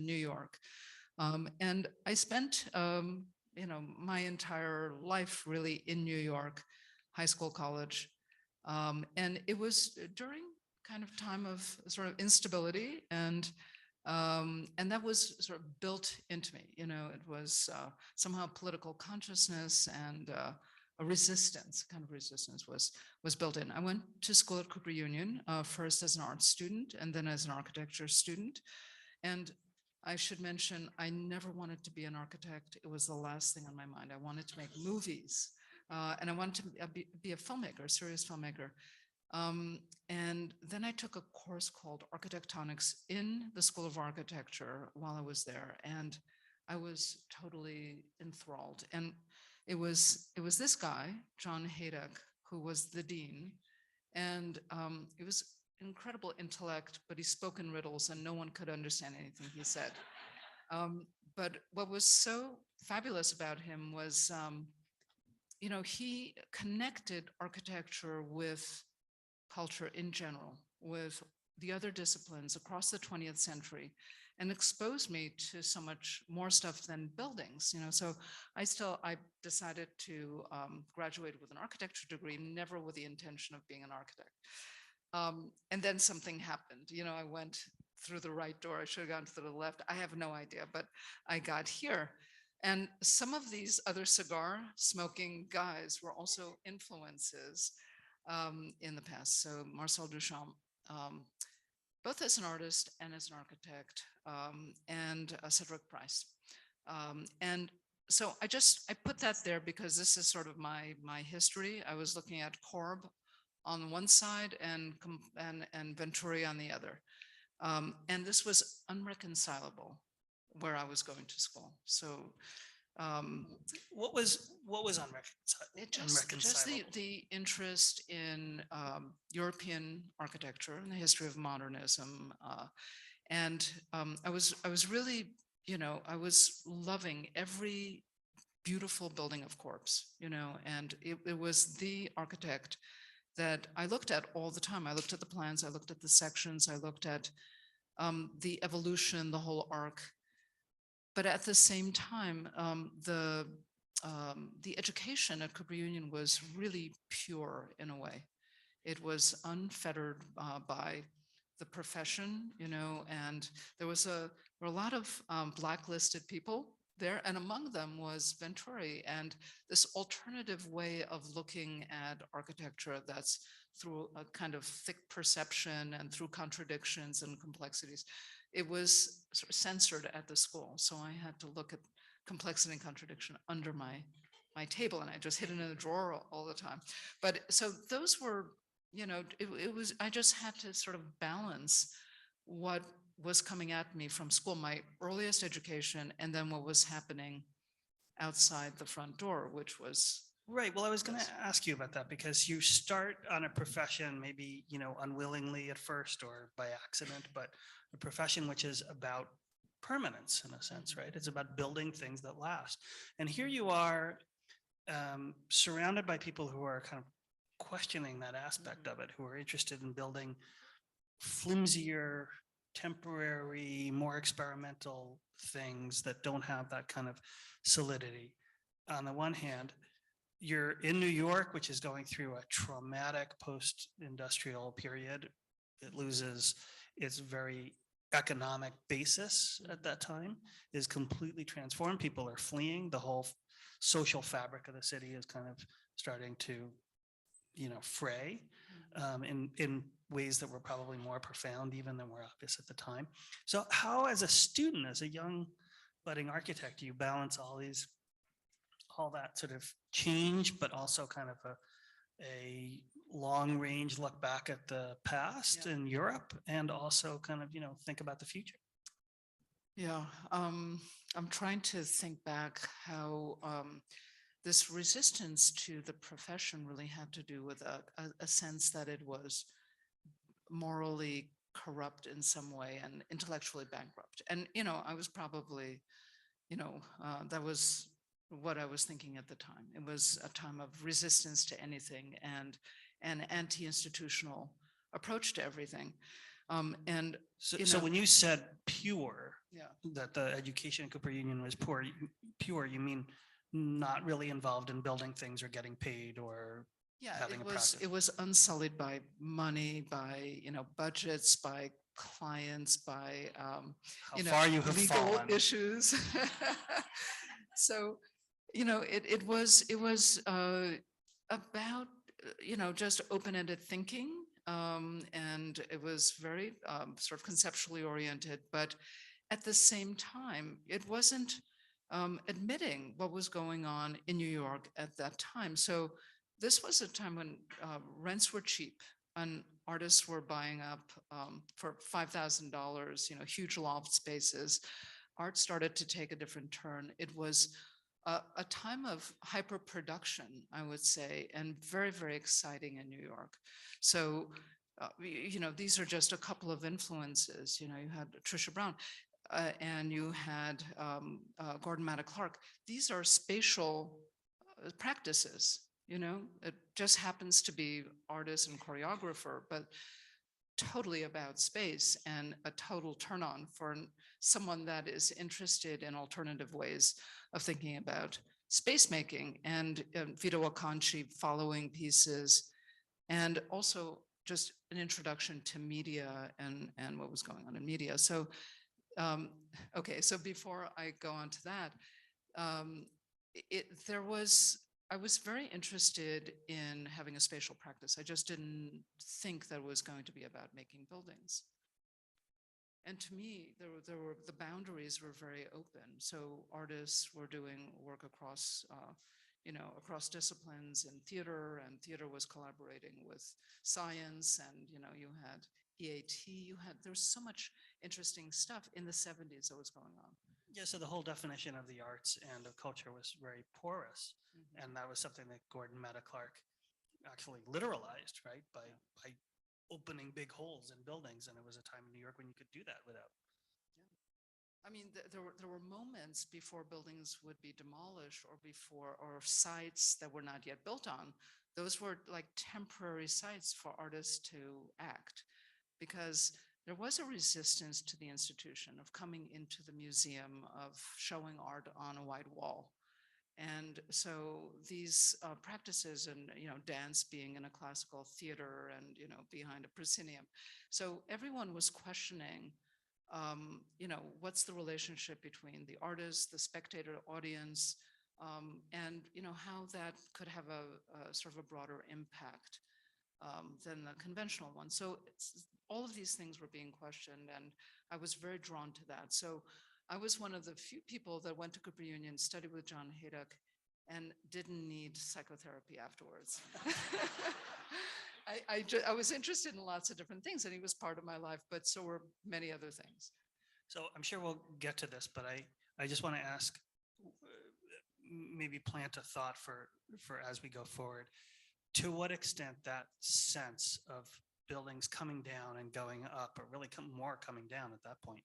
New York. And I spent, my entire life really in New York, high school, college. And it was during kind of time of sort of instability, and that was sort of built into me. It was somehow political consciousness and a resistance, kind of resistance was built in. I went to school at Cooper Union, first as an art student and then as an architecture student. And I should mention, I never wanted to be an architect. It was the last thing on my mind. I wanted to make movies, and I wanted to be a filmmaker, a serious filmmaker. And then I took a course called Architectonics in the School of Architecture while I was there, and I was totally enthralled. And it was this guy, John Haydock, who was the dean, and it was incredible intellect, but he spoke in riddles and no one could understand anything he said. But what was so fabulous about him was, he connected architecture with culture in general, with the other disciplines across the 20th century, and exposed me to so much more stuff than buildings. So I decided to graduate with an architecture degree, never with the intention of being an architect. And then something happened. I went through the right door. I should have gone to the left. I have no idea, but I got here. And some of these other cigar smoking guys were also influences in the past. So Marcel Duchamp, both as an artist and as an architect, and Cedric Price. And so I put that there because this is sort of my history. I was looking at Corb on one side and Venturi on the other. And this was unreconcilable where I was going to school. So what was unreconcilable? Just the interest in European architecture and the history of modernism, and I was really, I was loving every beautiful building of Corpse, and it was the architect that I looked at all the time. I looked at the plans, I looked at the sections, I looked at the evolution, the whole arc. But at the same time, the education at Cooper Union was really pure in a way. It was unfettered by the profession, and there were a lot of blacklisted people there, and among them was Venturi, and this alternative way of looking at architecture that's through a kind of thick perception and through contradictions and complexities. It was sort of censored at the school, so I had to look at complexity and contradiction under my table, and I just hid it in a drawer all the time. But so those were, it was, I just had to sort of balance what was coming at me from school, my earliest education, and then what was happening outside the front door, which was right. Well, I was going to ask you about that because you start on a profession, maybe, unwillingly at first or by accident, but a profession which is about permanence in a sense, right? It's about building things that last. And here you are surrounded by people who are kind of questioning that aspect of it, who are interested in building flimsier, temporary, more experimental things that don't have that kind of solidity. On the one hand, you're in New York, which is going through a traumatic post-industrial period. It loses its very economic basis at that time, is completely transformed. People are fleeing. The whole social fabric of the city is kind of starting to, fray in ways that were probably more profound even than were obvious at the time. So how, as a student, as a young budding architect, do you balance all that sort of change, but also kind of a long range look back at the past in Europe and also kind of, think about the future? Yeah, I'm trying to think back how this resistance to the profession really had to do with a sense that it was morally corrupt in some way and intellectually bankrupt. And, I was probably, that was what I was thinking at the time. It was a time of resistance to anything and an anti-institutional approach to everything. And, So, you so know, when you said pure, yeah. that the education in Cooper Union was poor, pure, you mean not really involved in building things or getting paid or Yeah, having a practice? it was unsullied by money, by, budgets, by clients, by, How far you have legal fallen. issues. So, it was about, just open-ended thinking. And it was very sort of conceptually oriented, but at the same time, it wasn't admitting what was going on in New York at that time. So this was a time when rents were cheap and artists were buying up for $5,000, huge loft spaces. Art started to take a different turn. It was a time of hyper production, I would say, and very, very exciting in New York. So, these are just a couple of influences. You had Trisha Brown, and you had Gordon Matta Clark. These are spatial practices. It just happens to be artist and choreographer, but totally about space and a total turn on for someone that is interested in alternative ways of thinking about space making, and Vito Acconci following pieces, and also just an introduction to media and what was going on in media. So, okay, so before I go on to that, um, I was very interested in having a spatial practice. I just didn't think that it was going to be about making buildings. And to me, the boundaries were very open. So artists were doing work across, across disciplines in theater, and theater was collaborating with science, and you had EAT. There was so much interesting stuff in the 70s that was going on. Yeah, so the whole definition of the arts and of culture was very porous. Mhm. And that was something that Gordon Matta Clark actually literalized, right? By opening big holes in buildings. And it was a time in New York when you could do that without. I mean, there were moments before buildings would be demolished, or sites that were not yet built on. Those were like temporary sites for artists to act, because there was a resistance to the institution of coming into the museum, of showing art on a white wall. And so these practices, and dance being in a classical theater, and behind a proscenium, so everyone was questioning, what's the relationship between the artist, the spectator, audience, and how that could have a sort of a broader impact than the conventional one. So all of these things were being questioned, and I was very drawn to that. So I was one of the few people that went to Cooper Union, studied with John Haydock, and didn't need psychotherapy afterwards. I was interested in lots of different things, and he was part of my life, but so were many other things. So I'm sure we'll get to this, but I just want to ask, maybe plant a thought for as we go forward. To what extent that sense of buildings coming down and going up, or really more coming down at that point,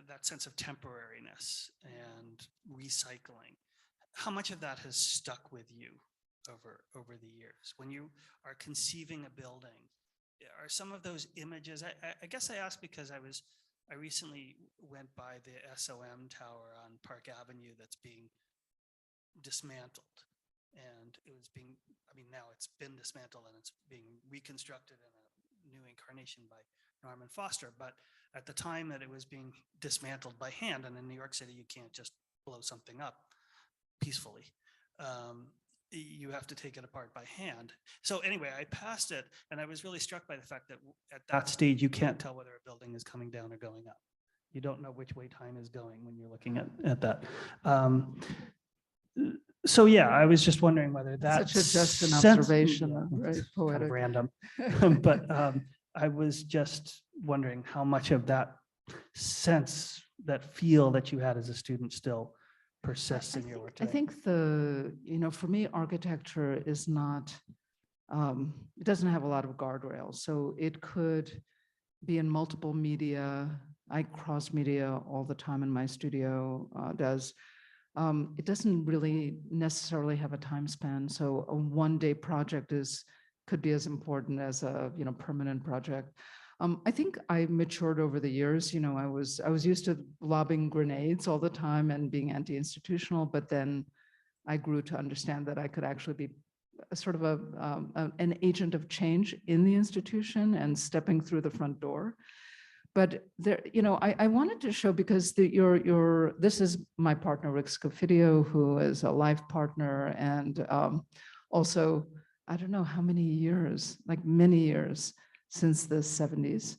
that sense of temporariness and recycling, how much of that has stuck with you over the years? When you are conceiving a building, are some of those images, I guess I ask because I recently went by the SOM tower on Park Avenue that's being dismantled. And it was now it's been dismantled and it's being reconstructed in a new incarnation by Norman Foster. But at the time that it was being dismantled by hand, and in New York City, you can't just blow something up peacefully. You have to take it apart by hand. So anyway, I passed it, and I was really struck by the fact that at that stage, you can't tell whether a building is coming down or going up. You don't know which way time is going when you're looking at that. So yeah, I was just wondering whether that's just an observation, right? Kind of Poetic. random, but I was just wondering how much of that sense, that feel that you had as a student still persists in your work I today. think for me, architecture is not, it doesn't have a lot of guardrails. So it could be in multiple media. I cross media all the time in my studio, does. It doesn't really necessarily have a time span. So a one-day project is could be as important as a, permanent project. I think I matured over the years. I was used to lobbing grenades all the time and being anti-institutional, but then I grew to understand that I could actually be a sort of an agent of change in the institution and stepping through the front door. But there, I wanted to show, because this is my partner, Rick Scofidio, who is a life partner, and also, I don't know how many years, like many years since the 70s.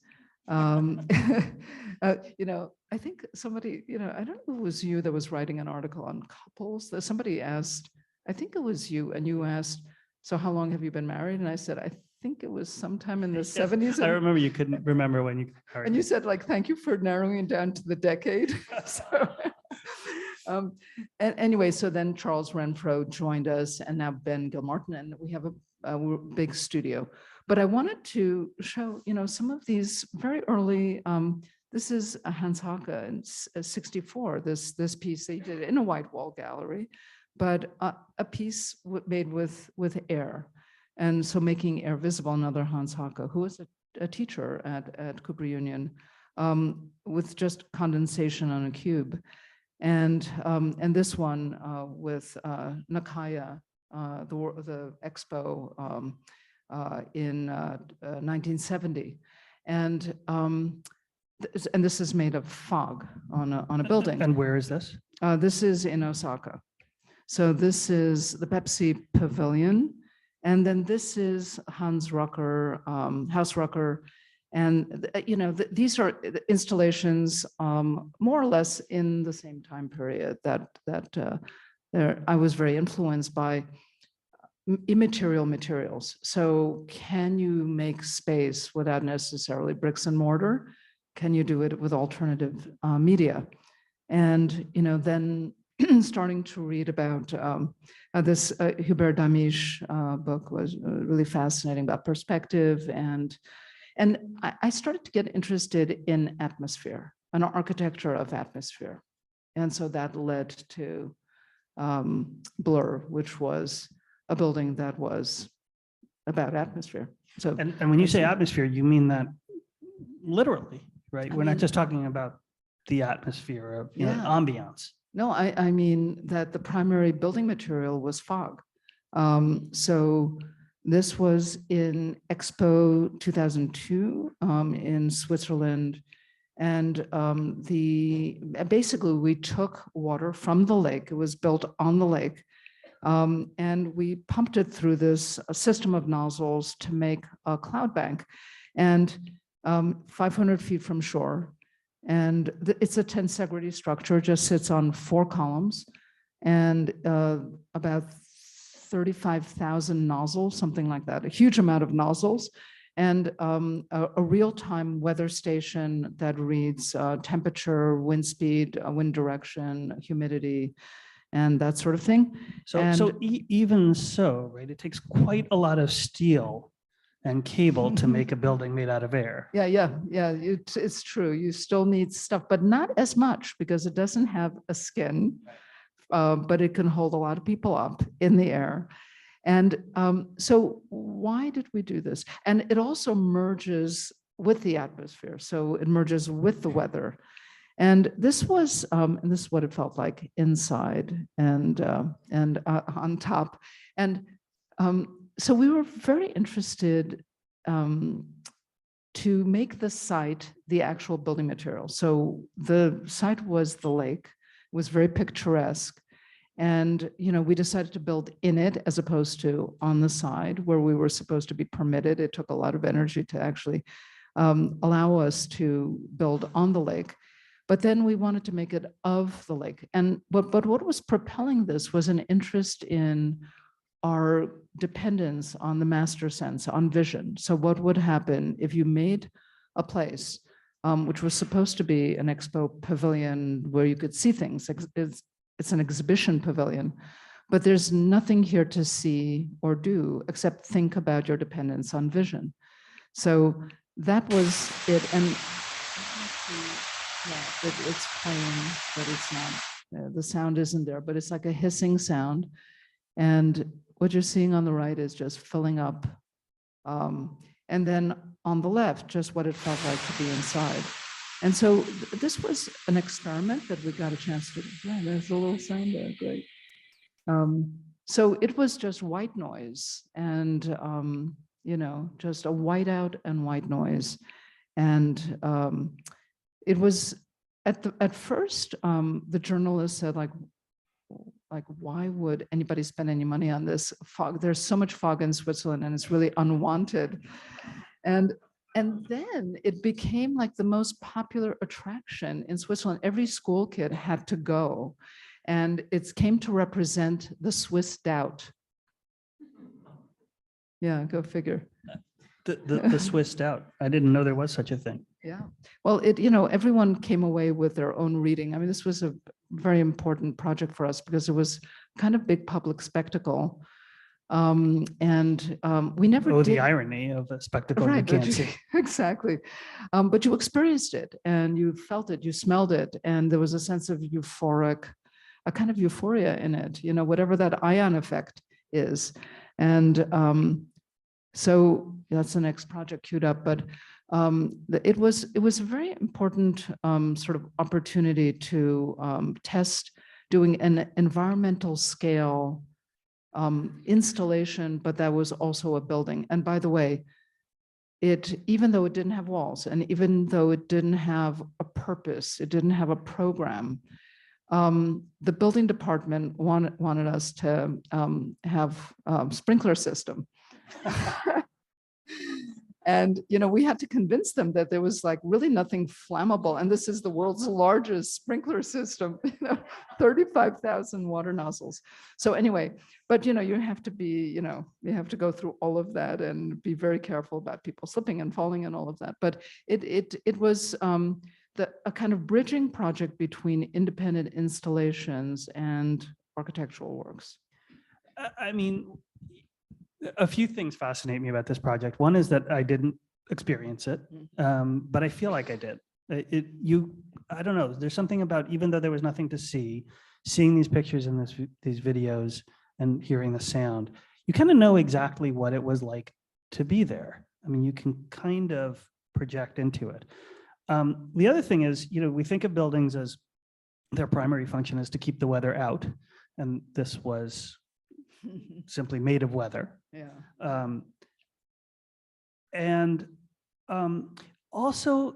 I think somebody, I don't know if it was you that was writing an article on couples. That somebody asked, I think it was you, and you asked, so how long have you been married? And I said, I think it was sometime in the 70s. I remember you couldn't remember when you heard. And you said, like, thank you for narrowing it down to the decade. And anyway, so then Charles Renfro joined us, and now Ben Gilmartin, and we have a big studio. But I wanted to show, some of these very early. This is a Hans Hake in '64. This piece they did in a white wall gallery, but a piece made with air. And so making air visible, another Hans Hake, who was a teacher at Cooper Union, with just condensation on a cube. And this one with Nakaya, the expo in 1970. And this is made of fog on a building. And where is this? This is in Osaka. So this is the Pepsi Pavilion. And then this is Hans Rucker, House Rucker. And, these are installations more or less in the same time period that I was very influenced by immaterial materials. So can you make space without necessarily bricks and mortar? Can you do it with alternative media? And, then starting to read about this Hubert Damisch book was really fascinating about perspective. And I started to get interested in atmosphere, an architecture of atmosphere. And so that led to Blur, which was a building that was about atmosphere. So, and when you say atmosphere, you mean that literally, right? We're not just talking about the atmosphere of ambiance. No, I mean that the primary building material was fog. So this was in Expo 2002 in Switzerland. And basically we took water from the lake. It was built on the lake. And we pumped it through this system of nozzles to make a cloud bank, and 500 feet from shore. And it's a tensegrity structure, just sits on 4 columns, and about 35,000 nozzles, something like that, a huge amount of nozzles, and a real-time weather station that reads temperature, wind speed, wind direction, humidity, and that sort of thing. Even so, right, it takes quite a lot of steel and cable to make a building made out of air. Yeah. It's true. You still need stuff, but not as much, because it doesn't have a skin, but it can hold a lot of people up in the air. And so why did we do this? And it also merges with the atmosphere. So it merges with the weather. And this was, and this is what it felt like inside and on top. And so we were very interested to make the site the actual building material. So the site was the lake, it was very picturesque. And, we decided to build in it as opposed to on the side where we were supposed to be permitted. It took a lot of energy to actually allow us to build on the lake. But then we wanted to make it of the lake. And but what was propelling this was an interest in our dependence on the master sense, on vision. So what would happen if you made a place which was supposed to be an expo pavilion where you could see things? It's an exhibition pavilion, but there's nothing here to see or do except think about your dependence on vision. So that was it. And it's playing, but it's not, the sound isn't there, but it's like a hissing sound. And what you're seeing on the right is just filling up And then on the left, just what it felt like to be inside. And so this was an experiment that we got a chance to, yeah, there's a little sound there, great. So it was just white noise and, just a whiteout and white noise. And it was at first, the journalist said like, why would anybody spend any money on this fog? There's so much fog in Switzerland and it's really unwanted. And then it became like the most popular attraction in Switzerland. Every school kid had to go. And it came to represent the Swiss doubt. Yeah, go figure. The Swiss doubt. I didn't know there was such a thing. Yeah. Well, everyone came away with their own reading. I mean, this was a very important project for us because it was kind of big public spectacle. We never Oh, did. the irony of a spectacle you Right, can't see. exactly. But you experienced it and you felt it, you smelled it, and there was a sense of a kind of euphoria in it, whatever that ion effect is. And so that's the next project queued up, but it was a very important sort of opportunity to test doing an environmental scale installation, but that was also a building. And by the way, even though it didn't have walls and even though it didn't have a purpose, it didn't have a program, the building department wanted us to have sprinkler system. And, we had to convince them that there was like really nothing flammable. And this is the world's largest sprinkler system, 35,000 water nozzles. So anyway, but, you have to be, you have to go through all of that and be very careful about people slipping and falling and all of that. But it was a kind of bridging project between independent installations and architectural works. I mean, a few things fascinate me about this project. One is that I didn't experience it, but I feel like I did. I don't know. There's something about, even though there was nothing to see, seeing these pictures and these videos and hearing the sound, you kind of know exactly what it was like to be there. I mean, you can kind of project into it. The other thing is, we think of buildings as their primary function is to keep the weather out, and this was simply made of weather. Yeah. Also,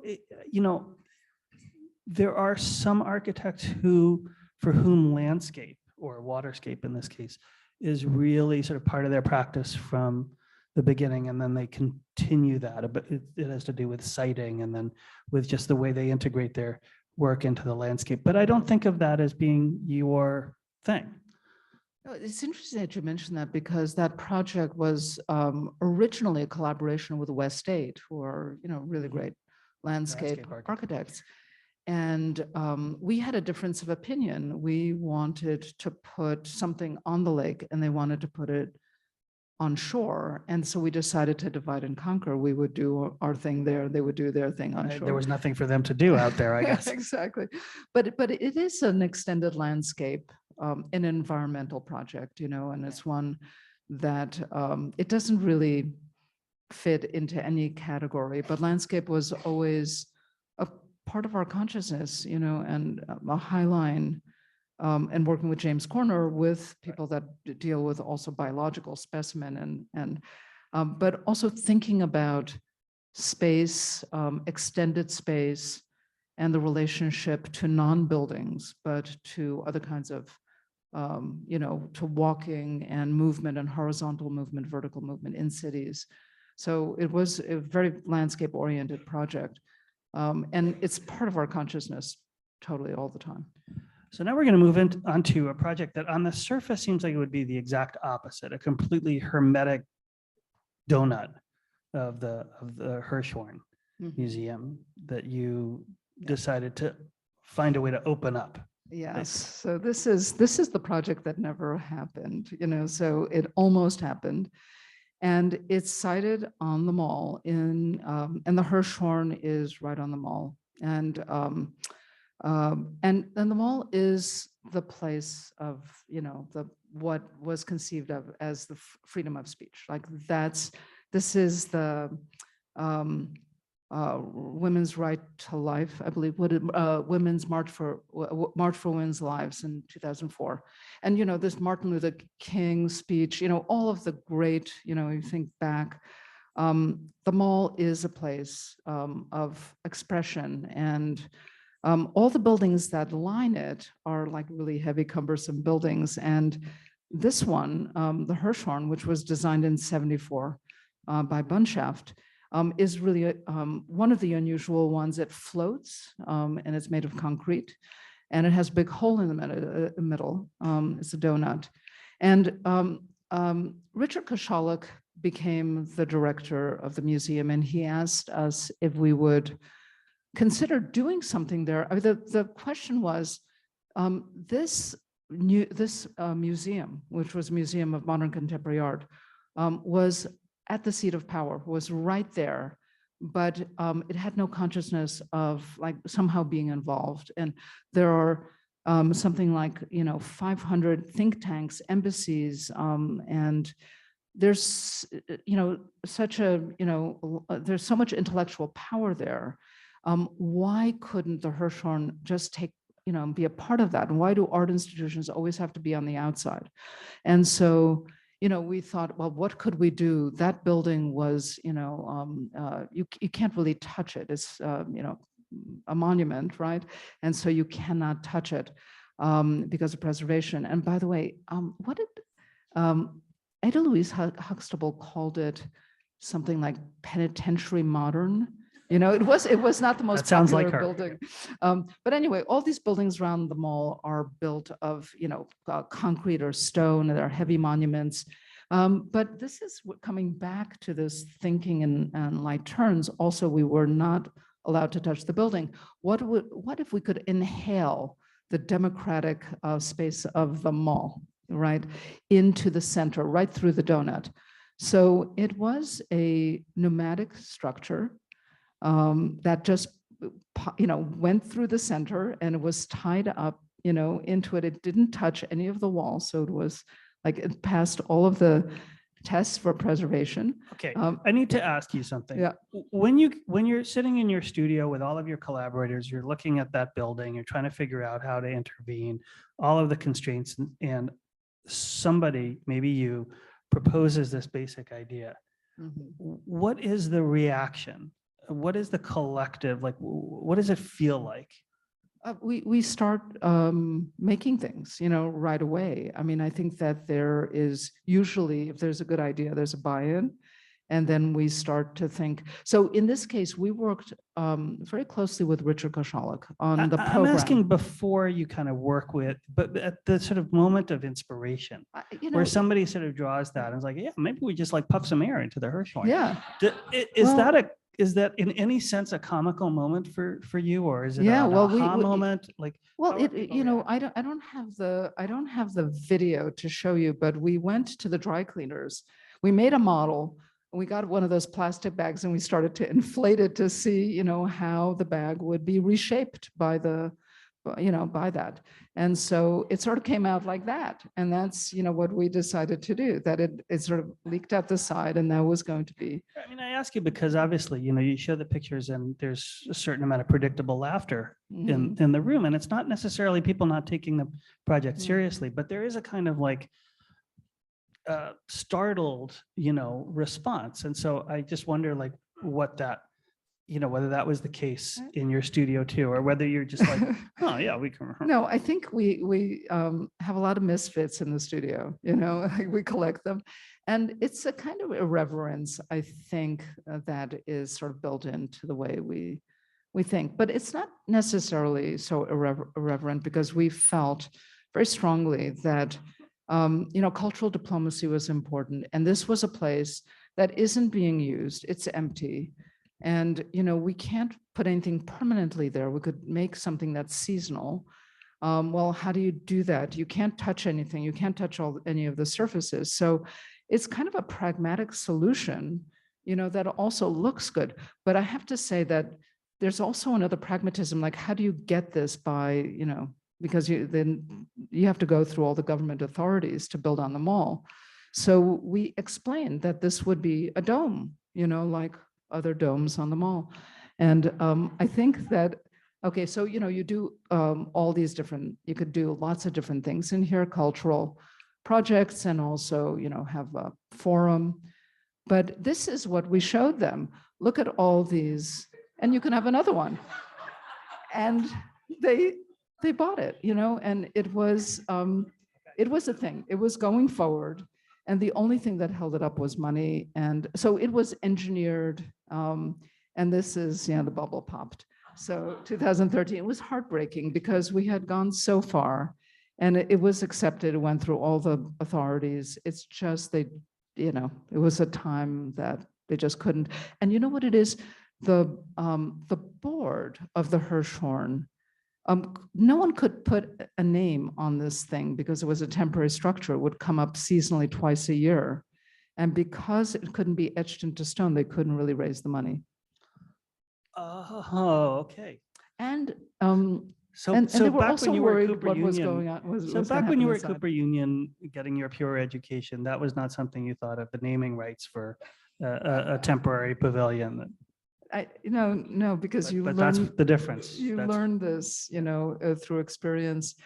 there are some architects for whom landscape or waterscape in this case is really sort of part of their practice from the beginning, and then they continue that. But it has to do with siting and then with just the way they integrate their work into the landscape. But I don't think of that as being your thing. It's interesting that you mentioned that because that project was originally a collaboration with the West State, who are, really great landscape architects. And we had a difference of opinion. We wanted to put something on the lake and they wanted to put it on shore. And so we decided to divide and conquer. We would do our thing there. They would do their thing on shore. There was nothing for them to do out there, I guess. Exactly. But it is an extended landscape, an environmental project, and it's one that it doesn't really fit into any category, but landscape was always a part of our consciousness, and a high line. And working with James Corner with people that deal with also biological specimen but also thinking about space, extended space, and the relationship to non-buildings, but to other kinds of, to walking and movement and horizontal movement, vertical movement in cities. So it was a very landscape-oriented project. And it's part of our consciousness totally all the time. So now we're going to move onto a project that on the surface seems like it would be the exact opposite, a completely hermetic donut of the Hirshhorn Museum that you decided to find a way to open up. Yes. So this is the project that never happened, so it almost happened. And it's sited on the mall and the Hirshhorn is right on the mall. And the mall is the place of, what was conceived of as the freedom of speech. Like that's This is the Women's Right to Life, I believe, Women's March for Women's Lives in 2004. And, this Martin Luther King speech, all of the great, you think back, the mall is a place of expression, and all the buildings that line it are like really heavy, cumbersome buildings. And this one, the Hirshhorn, which was designed in '74 by Bunshaft, is really one of the unusual ones. It floats, and it's made of concrete, and it has a big hole in the middle. It's a donut. And Richard Koshalek became the director of the museum, and he asked us if we would consider doing something there. The question was, this museum, which was a museum of modern contemporary art, was at the seat of power, was right there, but it had no consciousness of like somehow being involved. And there are something like 500 think tanks, embassies, and there's such a there's so much intellectual power there. Why couldn't the Hirshhorn just take be a part of that? And why do art institutions always have to be on the outside? And so we thought, well, what could we do? That building was you can't really touch it. It's a monument, right? And so you cannot touch it because of preservation. And by the way, what did Ada Louise Huxtable called it? Something like penitentiary modern. It was not the most popular building. But anyway, all these buildings around the mall are built of concrete or stone, and they're heavy monuments. But this is coming back to this thinking and light turns. Also, we were not allowed to touch the building. What if we could inhale the democratic space of the mall, right, into the center, right through the donut? So it was a pneumatic structure that just went through the center, and it was tied up into it. It didn't touch any of the walls, so it was like it passed all of the tests for preservation. Okay, I need to ask you something. Yeah. When you're sitting in your studio with all of your collaborators, you're looking at that building, you're trying to figure out how to intervene, all of the constraints, and somebody, maybe you, proposes this basic idea. Mhm. What is the reaction? What is the collective, like, what does it feel like? We start making things, right away. I mean, I think that there is usually, if there's a good idea, there's a buy-in, and then we start to think. So in this case, we worked very closely with Richard Koshalek on the program. I'm asking before you kind of work with, but at the sort of moment of inspiration, where somebody sort of draws that and is like, yeah, maybe we just like puff some air into the Hirshhorn. Yeah. Is that in any sense a comical moment for you, or is it Yeah, an well, aha moment? Like, well, how are people I don't have the video to show you, but we went to the dry cleaners. We made a model. We got one of those plastic bags, and we started to inflate it to see, how the bag would be reshaped by by that. And so it sort of came out like that. And that's, what we decided to do, that it sort of leaked out the side, and that was going to be. I mean, I ask you because obviously, you show the pictures and there's a certain amount of predictable laughter in the room. And it's not necessarily people not taking the project seriously, but there is a kind of like startled, response. And so I just wonder like what that, whether that was the case in your studio too, or whether you're just like, oh yeah, we can. No, I think we have a lot of misfits in the studio, we collect them. And it's a kind of irreverence, I think, that is sort of built into the way we think. But it's not necessarily so irreverent, because we felt very strongly that cultural diplomacy was important. And this was a place that isn't being used. It's empty. And, we can't put anything permanently there. We could make something that's seasonal. Well, how do you do that? You can't touch anything. You can't touch any of the surfaces. So it's kind of a pragmatic solution, that also looks good. But I have to say that there's also another pragmatism, like how do you get this by, because then you have to go through all the government authorities to build on the mall. So we explained that this would be a dome, like other domes on the mall. And I think that, okay, so, you do all these different, you could do lots of different things in here, cultural projects, and also, have a forum. But this is what we showed them. Look at all these, and you can have another one. And they they bought it, and it was a thing. It was going forward, and the only thing that held it up was money. And so it was engineered. And this is, the bubble popped. So 2013, it was heartbreaking because we had gone so far, and it was accepted. It went through all the authorities. It's just it was a time that they just couldn't. And you know what it is? The board of the Hirshhorn, no one could put a name on this thing because it was a temporary structure. It would come up seasonally twice a year. And because it couldn't be etched into stone, they couldn't really raise the money. Oh, okay. And So, and so they were back also when you were at worried Cooper what was Union, going on. so back when you were at Cooper Union, getting your pure education, that was not something you thought of, the naming rights for a temporary pavilion. No, because But that's learn the difference. you That's- learn this, through experience.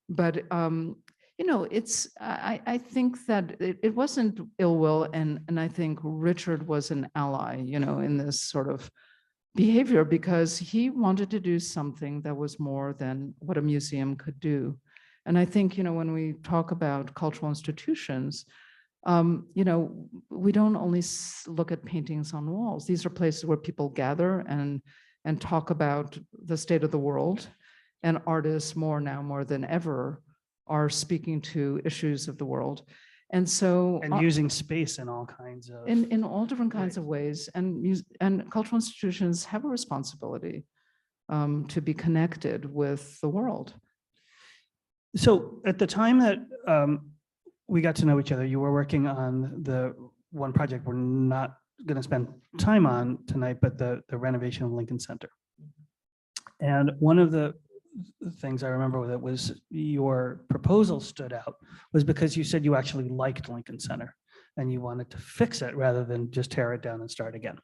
But I think that it wasn't ill will, and I think Richard was an ally, in this sort of behavior, because he wanted to do something that was more than what a museum could do. And I think, when we talk about cultural institutions, we don't only look at paintings on walls. These are places where people gather and talk about the state of the world. And artists more than ever are speaking to issues of the world. And so And using space in all kinds of. in all different kinds of ways, and cultural institutions have a responsibility to be connected with the world. So at the time that we got to know each other, you were working on the one project we're not going to spend time on tonight, but the renovation of Lincoln Center. And one of the things I remember that was your proposal stood out was because you said you actually liked Lincoln Center and you wanted to fix it rather than just tear it down and start again.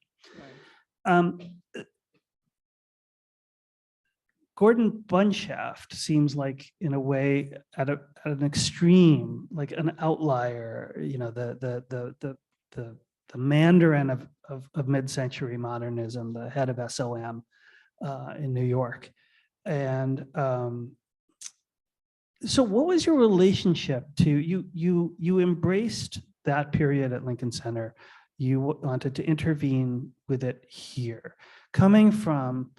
Gordon Bunshaft seems like, in a way, at an extreme, like an outlier, the Mandarin of mid-century modernism, the head of SOM in New York. And so what was your relationship to, you embraced that period at Lincoln Center. You wanted to intervene with it here. Coming from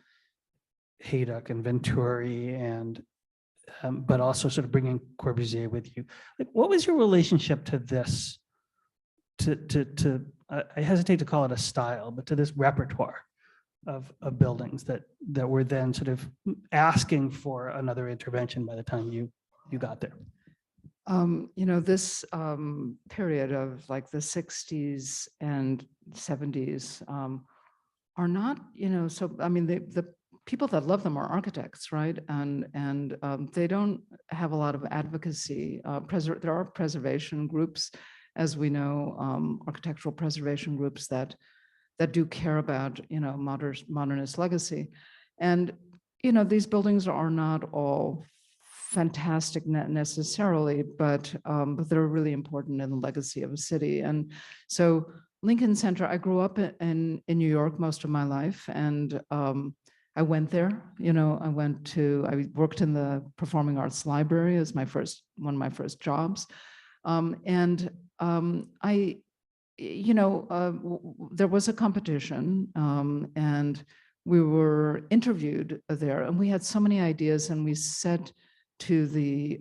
Haydock and Venturi, and but also sort of bringing Corbusier with you. Like, what was your relationship to this? To I hesitate to call it a style, but to this repertoire of buildings that were then sort of asking for another intervention by the time you got there. This period of like the 60s and 70s are not, so I mean, the people that love them are architects, right? And they don't have a lot of advocacy. There are preservation groups, as we know, architectural preservation groups that do care about, modernist legacy. And, these buildings are not all fantastic necessarily, but they're really important in the legacy of a city. And so Lincoln Center, I grew up in New York most of my life, and I went there. I worked in the Performing Arts Library as one of my first jobs, and there was a competition, and we were interviewed there, and we had so many ideas, and we said to the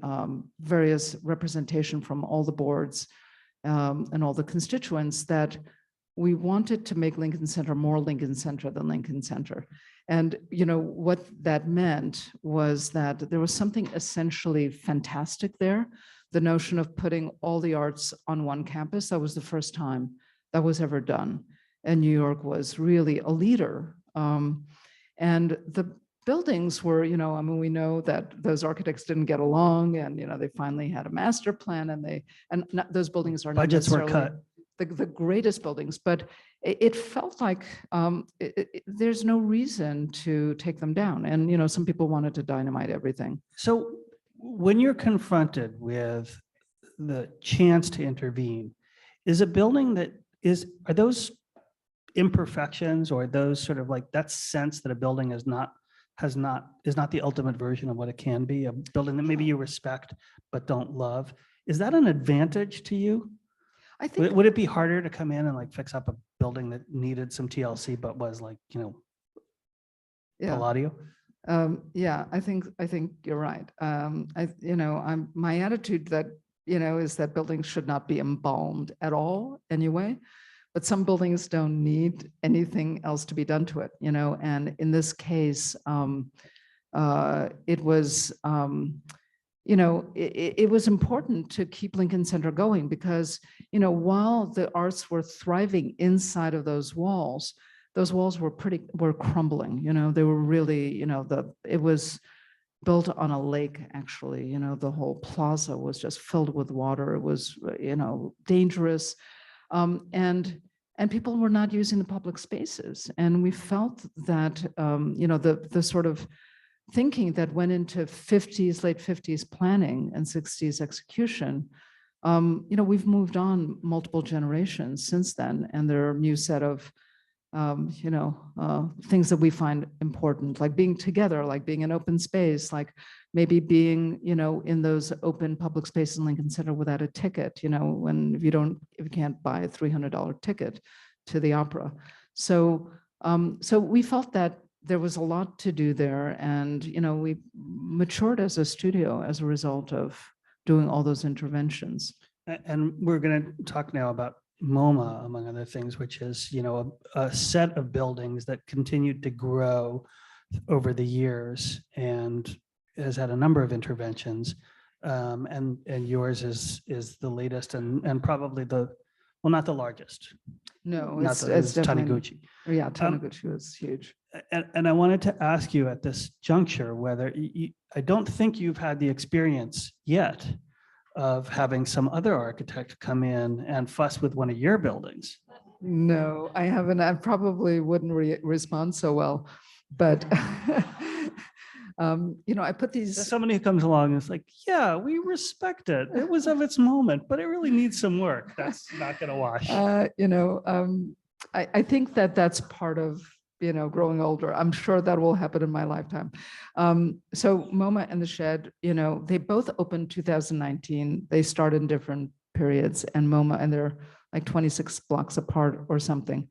various representation from all the boards and all the constituents that we wanted to make Lincoln Center more Lincoln Center than Lincoln Center. And what that meant was that there was something essentially fantastic there. The notion of putting all the arts on one campus, that was the first time that was ever done. And New York was really a leader. And buildings were, I mean, we know that those architects didn't get along, and they finally had a master plan, and those buildings are not Budgets were necessarily cut. the greatest buildings, but it felt like there's no reason to take them down. And some people wanted to dynamite everything. So when you're confronted with the chance to intervene, is a building that are those imperfections, or those sort of like that sense that a building is not the ultimate version of what it can be, a building that maybe you respect but don't love, is that an advantage to you? I think Would it be harder to come in and like fix up a building that needed some TLC but was like, yeah. Palladio? Yeah, I think you're right. My attitude that is that buildings should not be embalmed at all anyway, but some buildings don't need anything else to be done to it, and in this case, it was it was important to keep Lincoln Center going because while the arts were thriving inside of those walls were crumbling. They were really, it was built on a lake, actually. The whole plaza was just filled with water. It was, dangerous. And people were not using the public spaces. And we felt that, the sort of thinking that went into late 50s planning and 60s execution, we've moved on multiple generations since then. And there are a new set of things that we find important, like being together, like being in open space, like maybe being, in those open public spaces in Lincoln Center without a ticket, when if you can't buy a $300 ticket to the opera. So we felt that there was a lot to do there, and we matured as a studio as a result of doing all those interventions. And we're going to talk now about MoMA, among other things, which is, a set of buildings that continued to grow over the years and has had a number of interventions. And yours is the latest and probably not the largest. No, it's definitely Taniguchi. Yeah, Taniguchi was huge. And I wanted to ask you at this juncture whether I don't think you've had the experience yet of having some other architect come in and fuss with one of your buildings. No, I haven't. I probably wouldn't respond so well, but I put these. There's somebody who comes along and is like, yeah, we respect it. It was of its moment, but it really needs some work. That's not going to wash. I think that's part of growing older. I'm sure that will happen in my lifetime. So MoMA and the Shed, they both opened 2019. They started in different periods, and MoMA, and they're like 26 blocks apart or something.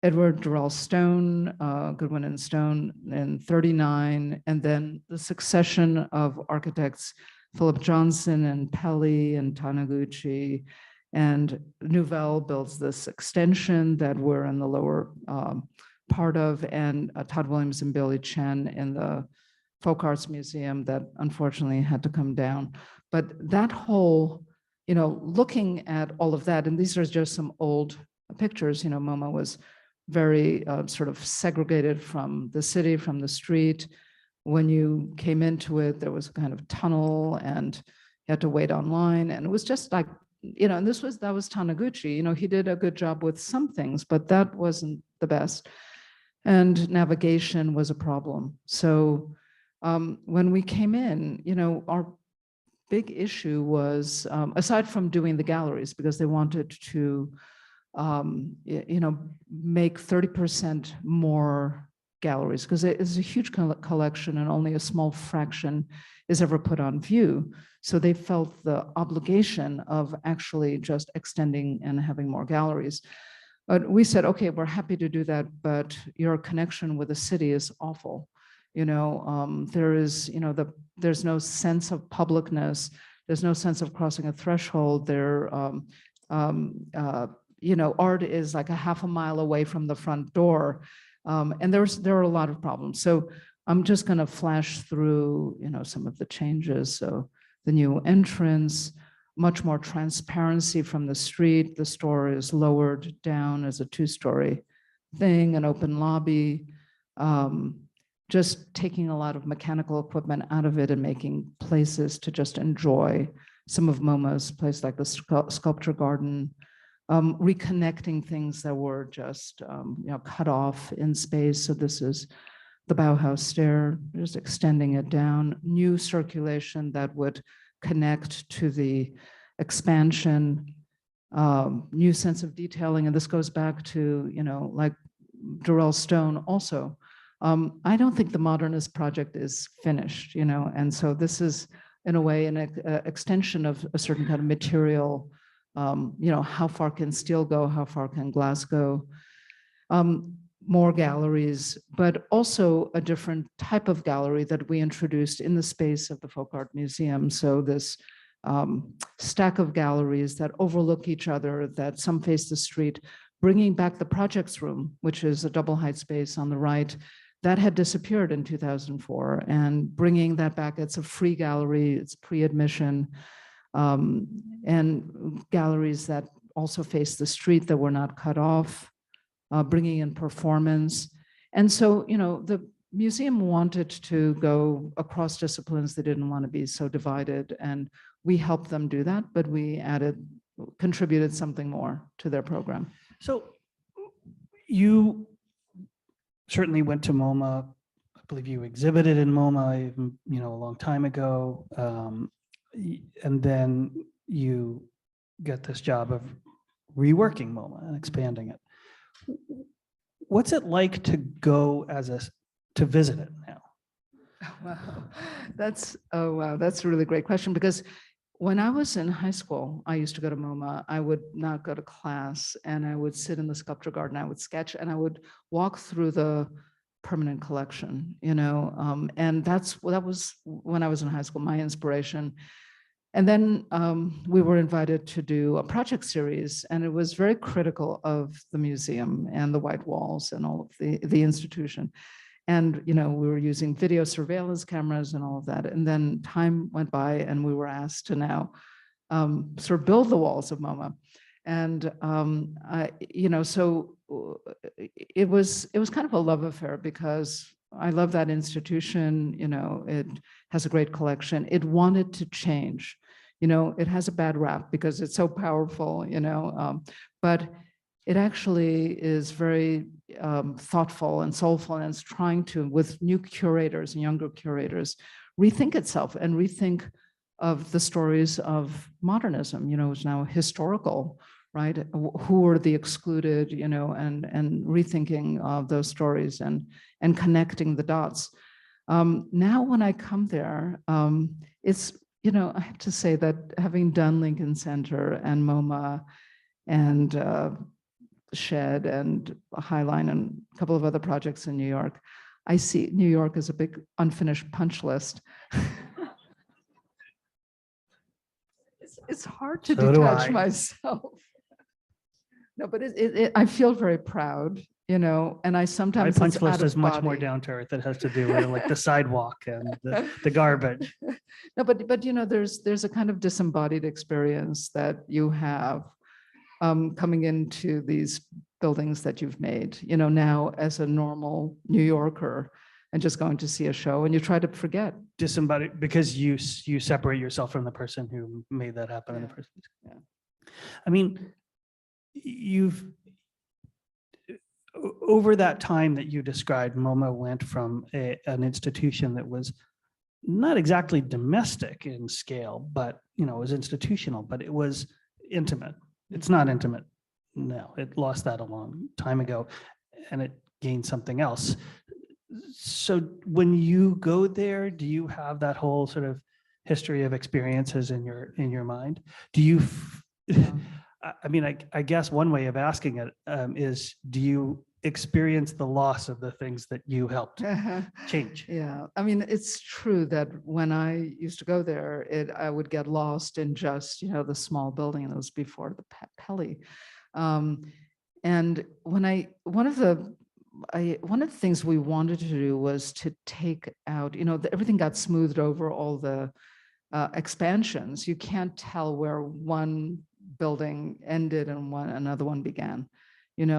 Edward Durrell Stone, Goodwin and Stone in 39, and then the succession of architects, Philip Johnson and Pelly and Taniguchi, and Nouvelle builds this extension that we're in the lower part of, and Todd Williams and Billy Chen in the Folk Arts Museum that unfortunately had to come down. But that whole, looking at all of that, and these are just some old pictures, MoMA was very sort of segregated from the city, from the street. When you came into it, there was a kind of tunnel and you had to wait online. And it was just like, and that was Taniguchi. He did a good job with some things, but that wasn't the best. And navigation was a problem. So when we came in, our big issue was, aside from doing the galleries, because they wanted to make 30% more galleries, because it is a huge collection and only a small fraction is ever put on view. So they felt the obligation of actually just extending and having more galleries. But we said, okay, we're happy to do that, but your connection with the city is awful. There is, there's no sense of publicness. There's no sense of crossing a threshold. Art is like a half a mile away from the front door. And there are a lot of problems. So I'm just going to flash through, some of the changes. So the new entrance, much more transparency from the street. The store is lowered down as a 2-story thing, an open lobby. just taking a lot of mechanical equipment out of it and making places to just enjoy some of MoMA's place, like the sculpture garden, reconnecting things that were just cut off in space. So this is the Bauhaus stair, just extending it down, new circulation that would connect to the expansion, new sense of detailing. And this goes back to, like Durrell Stone also. I don't think the modernist project is finished, and so this is, in a way, an extension of a certain kind of material. How far can steel go? How far can glass go? More galleries, but also a different type of gallery that we introduced in the space of the Folk Art Museum. So this stack of galleries that overlook each other, that some face the street, bringing back the projects room, which is a double height space on the right, that had disappeared in 2004, and bringing that back. It's a free gallery, it's pre-admission, and galleries that also face the street that were not cut off, bringing in performance. And so, the museum wanted to go across disciplines. They didn't want to be so divided, and we helped them do that, but we contributed something more to their program. So you certainly went to MoMA. I believe you exhibited in MoMA, a long time ago. And then you get this job of reworking MoMA and expanding it. What's it like to go to visit it now? Wow, that's a really great question, because when I was in high school, I used to go to MoMA. I would not go to class, and I would sit in the sculpture garden. I would sketch, and I would walk through the permanent collection, and that was when I was in high school, my inspiration. And then we were invited to do a project series, and it was very critical of the museum and the white walls and all of the institution. And, we were using video surveillance cameras and all of that. And then time went by, and we were asked to now sort of build the walls of MoMA. And, so it was kind of a love affair, because I love that institution. It has a great collection. It wanted to change. It has a bad rap because it's so powerful, but it actually is very thoughtful and soulful, and it's trying to, with new curators and younger curators, rethink itself and rethink of the stories of modernism. It's now historical, right? Who are the excluded, and rethinking of those stories and connecting the dots. Now, when I come there, it's, I have to say that having done Lincoln Center and MoMA and Shed and Highline and a couple of other projects in New York, I see New York as a big unfinished punch list. It's hard to detach myself. No, but I feel very proud, and I sometimes. My punch list is much more down to earth. It has to do with like the sidewalk and the garbage. No, but there's a kind of disembodied experience that you have coming into these buildings that you've made, now as a normal New Yorker, and just going to see a show, and you try to forget. Disembodied because you separate yourself from the person who made that happen in the first place. Yeah. I mean, over that time that you described, MoMA went from an institution that was not exactly domestic in scale, but it was institutional, but it was intimate. It's not intimate now. It lost that a long time ago, and it gained something else. So when you go there, do you have that whole sort of history of experiences in your mind? Do you? Yeah. I mean, I guess one way of asking it is, do you experience the loss of the things that you helped change? Yeah, I mean, it's true that when I used to go there, I would get lost in just the small building, and it was before the Pelly. And one of the things we wanted to do was to take out, everything got smoothed over, all the expansions. You can't tell where one building ended and another one began,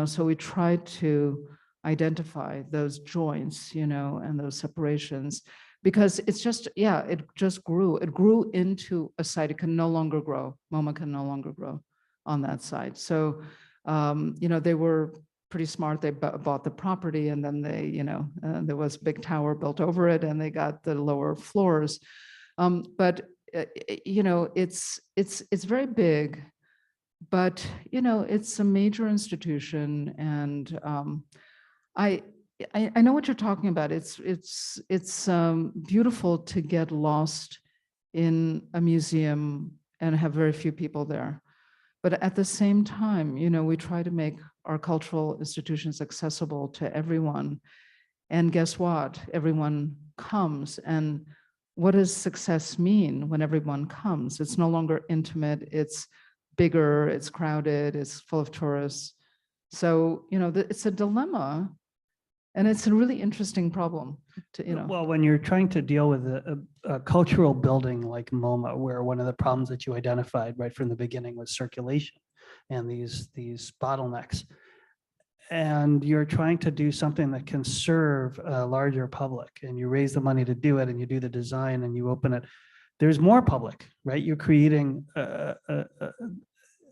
so we tried to identify those joints, and those separations, because it's just, yeah, it just grew. It grew into a site. It can no longer grow. MoMA can no longer grow on that site. So, they were pretty smart. They bought the property, and then there was a big tower built over it, and they got the lower floors. But it's very big, but it's a major institution, and I know what you're talking about. It's beautiful to get lost in a museum and have very few people there. But at the same time, we try to make our cultural institutions accessible to everyone. And guess what? Everyone comes. And what does success mean when everyone comes? It's no longer intimate. It's bigger. It's crowded. It's full of tourists. So, it's a dilemma. And it's a really interesting problem to. Well, when you're trying to deal with a cultural building like MoMA, where one of the problems that you identified right from the beginning was circulation and these bottlenecks, and you're trying to do something that can serve a larger public, and you raise the money to do it, and you do the design, and you open it, there's more public, right? You're creating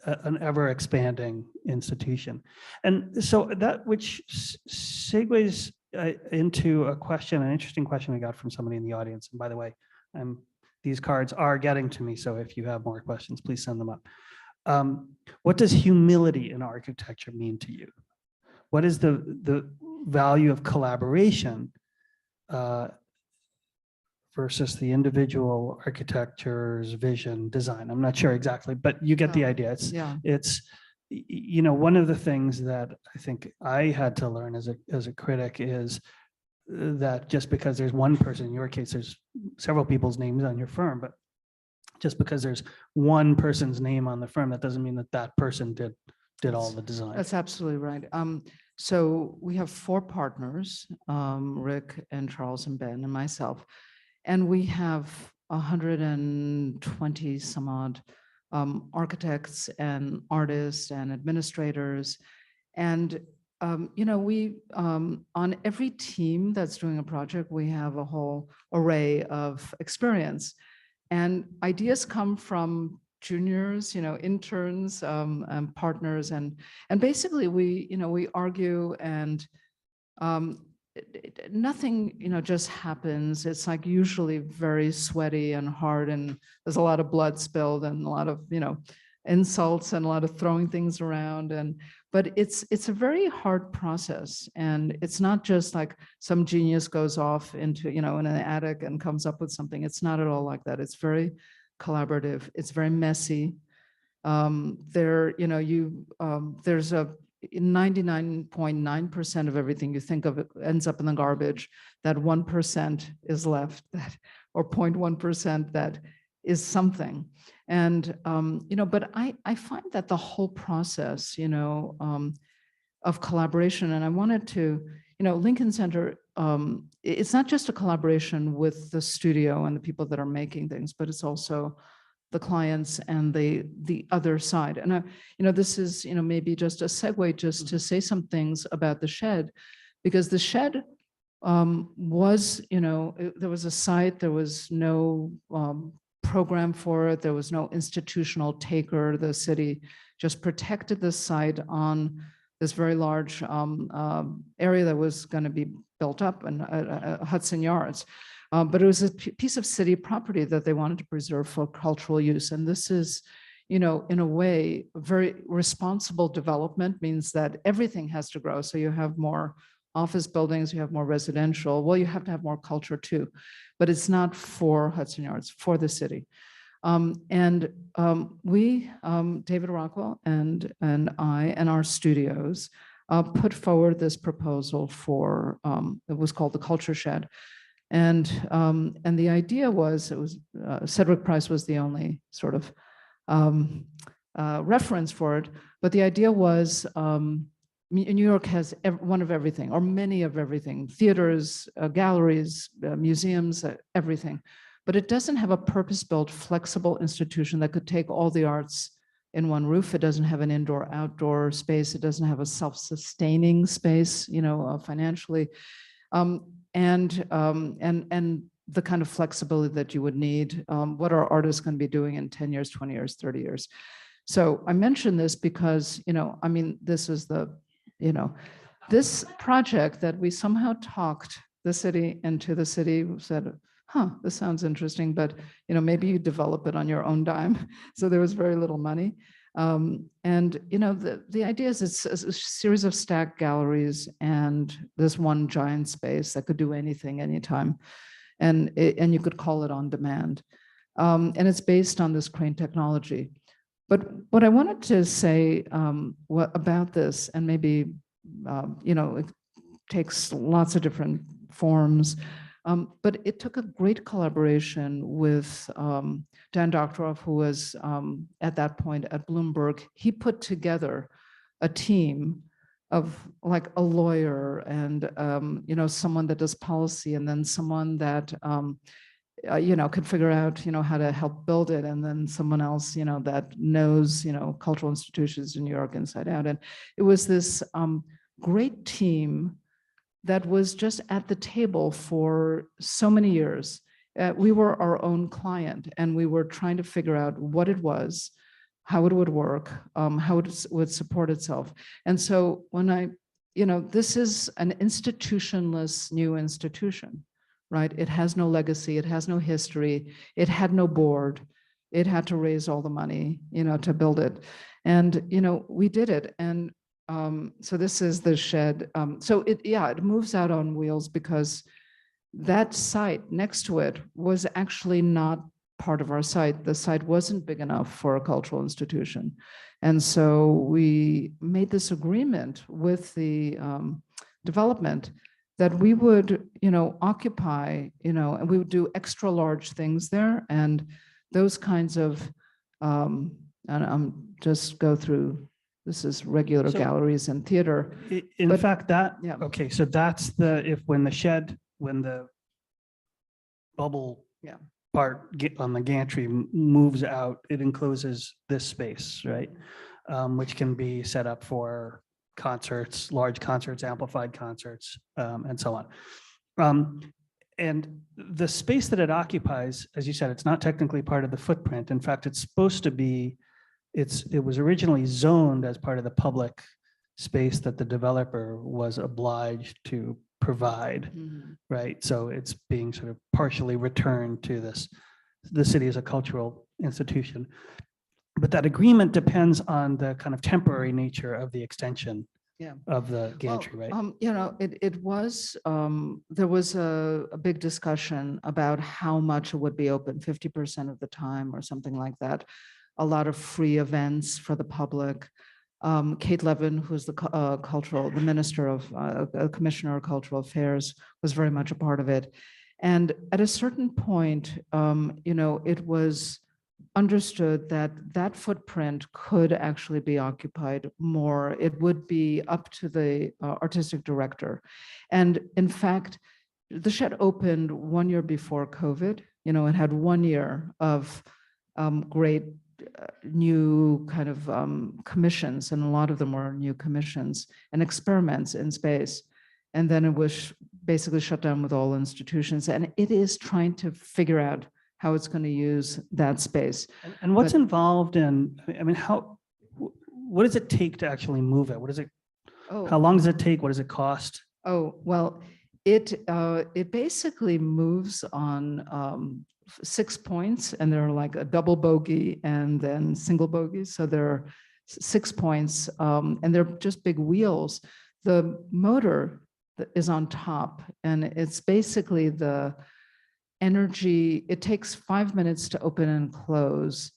an ever-expanding institution. And so that, which segues into an interesting question we got from somebody in the audience. And by the way, these cards are getting to me, so if you have more questions, please send them up. What does humility in architecture mean to you? What is the value of collaboration versus the individual architecture's vision, design? I'm not sure exactly, but you get the idea. It's one of the things that I think I had to learn as a critic is that just because there's one person, in your case, there's several people's names on your firm, but just because there's one person's name on the firm, that doesn't mean that person did all the design. That's absolutely right. So we have 4 partners, Rick and Charles and Ben and myself, and we have 120 some odd architects and artists and administrators. And, we, on every team that's doing a project, we have a whole array of experience. And ideas come from juniors, interns, and partners, and basically we argue, and nothing just happens. It's like usually very sweaty and hard, and there's a lot of blood spilled and a lot of insults and a lot of throwing things around, but it's a very hard process, and it's not just like some genius goes off into in an attic and comes up with something. It's not at all like that. It's very collaborative. It's very messy. There's a 99.9% of everything you think of ends up in the garbage. That 1% is left, or 0.1% that is something. And but I find that the whole process, of collaboration, and I wanted to, Lincoln Center, it's not just a collaboration with the studio and the people that are making things, but it's also the clients and the other side. And this is maybe just a segue just to say some things about the shed, because the shed was there was a site, there was no program for it, there was no institutional taker. The city just protected the site on this very large area that was going to be built up in Hudson Yards. But it was a piece of city property that they wanted to preserve for cultural use. And this is, in a way, very responsible development, means that everything has to grow. So you have more office buildings, you have more residential. Well, you have to have more culture too, but it's not for Hudson Yards, for the city. We, David Rockwell and I and our studios put forward this proposal for, it was called the Culture Shed. And the idea was, Cedric Price was the only sort of reference for it, but the idea was New York has one of everything, or many of everything: theaters, galleries, museums, everything. But it doesn't have a purpose-built, flexible institution that could take all the arts in one roof. It doesn't have an indoor-outdoor space. It doesn't have a self-sustaining space, financially, and the kind of flexibility that you would need. What are artists going to be doing in 10 years, 20 years, 30 years? So I mention this because, this is this project that we somehow talked the city into. The city said, this sounds interesting, but, maybe you develop it on your own dime. So there was very little money. The idea is it's a series of stacked galleries and this one giant space that could do anything, anytime. And you could call it on demand. And it's based on this crane technology. But what I wanted to say about this, and maybe, it takes lots of different forms, but it took a great collaboration with Dan Doctorow, who was at that point at Bloomberg. He put together a team of like a lawyer and, someone that does policy, and then someone that, could figure out, how to help build it, and then someone else, that knows, cultural institutions in New York inside out. And it was this great team that was just at the table for so many years. We were our own client, and we were trying to figure out what it was, how it would work, how it would support itself. And so when this is an institutionless new institution, right? It has no legacy, it has no history, it had no board, it had to raise all the money, to build it. And, we did it. And so this is the shed. So it moves out on wheels because that site next to it was actually not part of our site. The site wasn't big enough for a cultural institution. And so we made this agreement with the development that we would, occupy, and we would do extra large things there, and those kinds of, and just go through. This is regular galleries and theater. In fact, yeah. Okay, so that's when the bubble part on the gantry moves out, it encloses this space, right? Which can be set up for concerts, large concerts, amplified concerts, and so on. And the space that it occupies, as you said, it's not technically part of the footprint. In fact, it's supposed to be, it was originally zoned as part of the public space that the developer was obliged to provide, right? So it's being sort of partially returned to the city as a cultural institution. But that agreement depends on the kind of temporary nature of the extension of the gantry, right? It was, there was a big discussion about how much it would be open, 50% of the time or something like that. A lot of free events for the public. Kate Levin, who's the minister of, commissioner of cultural affairs, was very much a part of it. And at a certain point, it was understood that that footprint could actually be occupied more. It would be up to the artistic director. And in fact, the shed opened 1 year before COVID. It had 1 year of great new kind of commissions, and a lot of them were new commissions and experiments in space. And then it was basically shut down with all institutions. And it is trying to figure out how it's going to use that space. And what's involved in, what does it take to actually move it? How long does it take? What does it cost? Well, it basically moves on 6 points, and they're like a double bogey and then single bogeys. So there are 6 points, and they're just big wheels. The motor is on top, and it's basically the energy. It takes 5 minutes to open and close,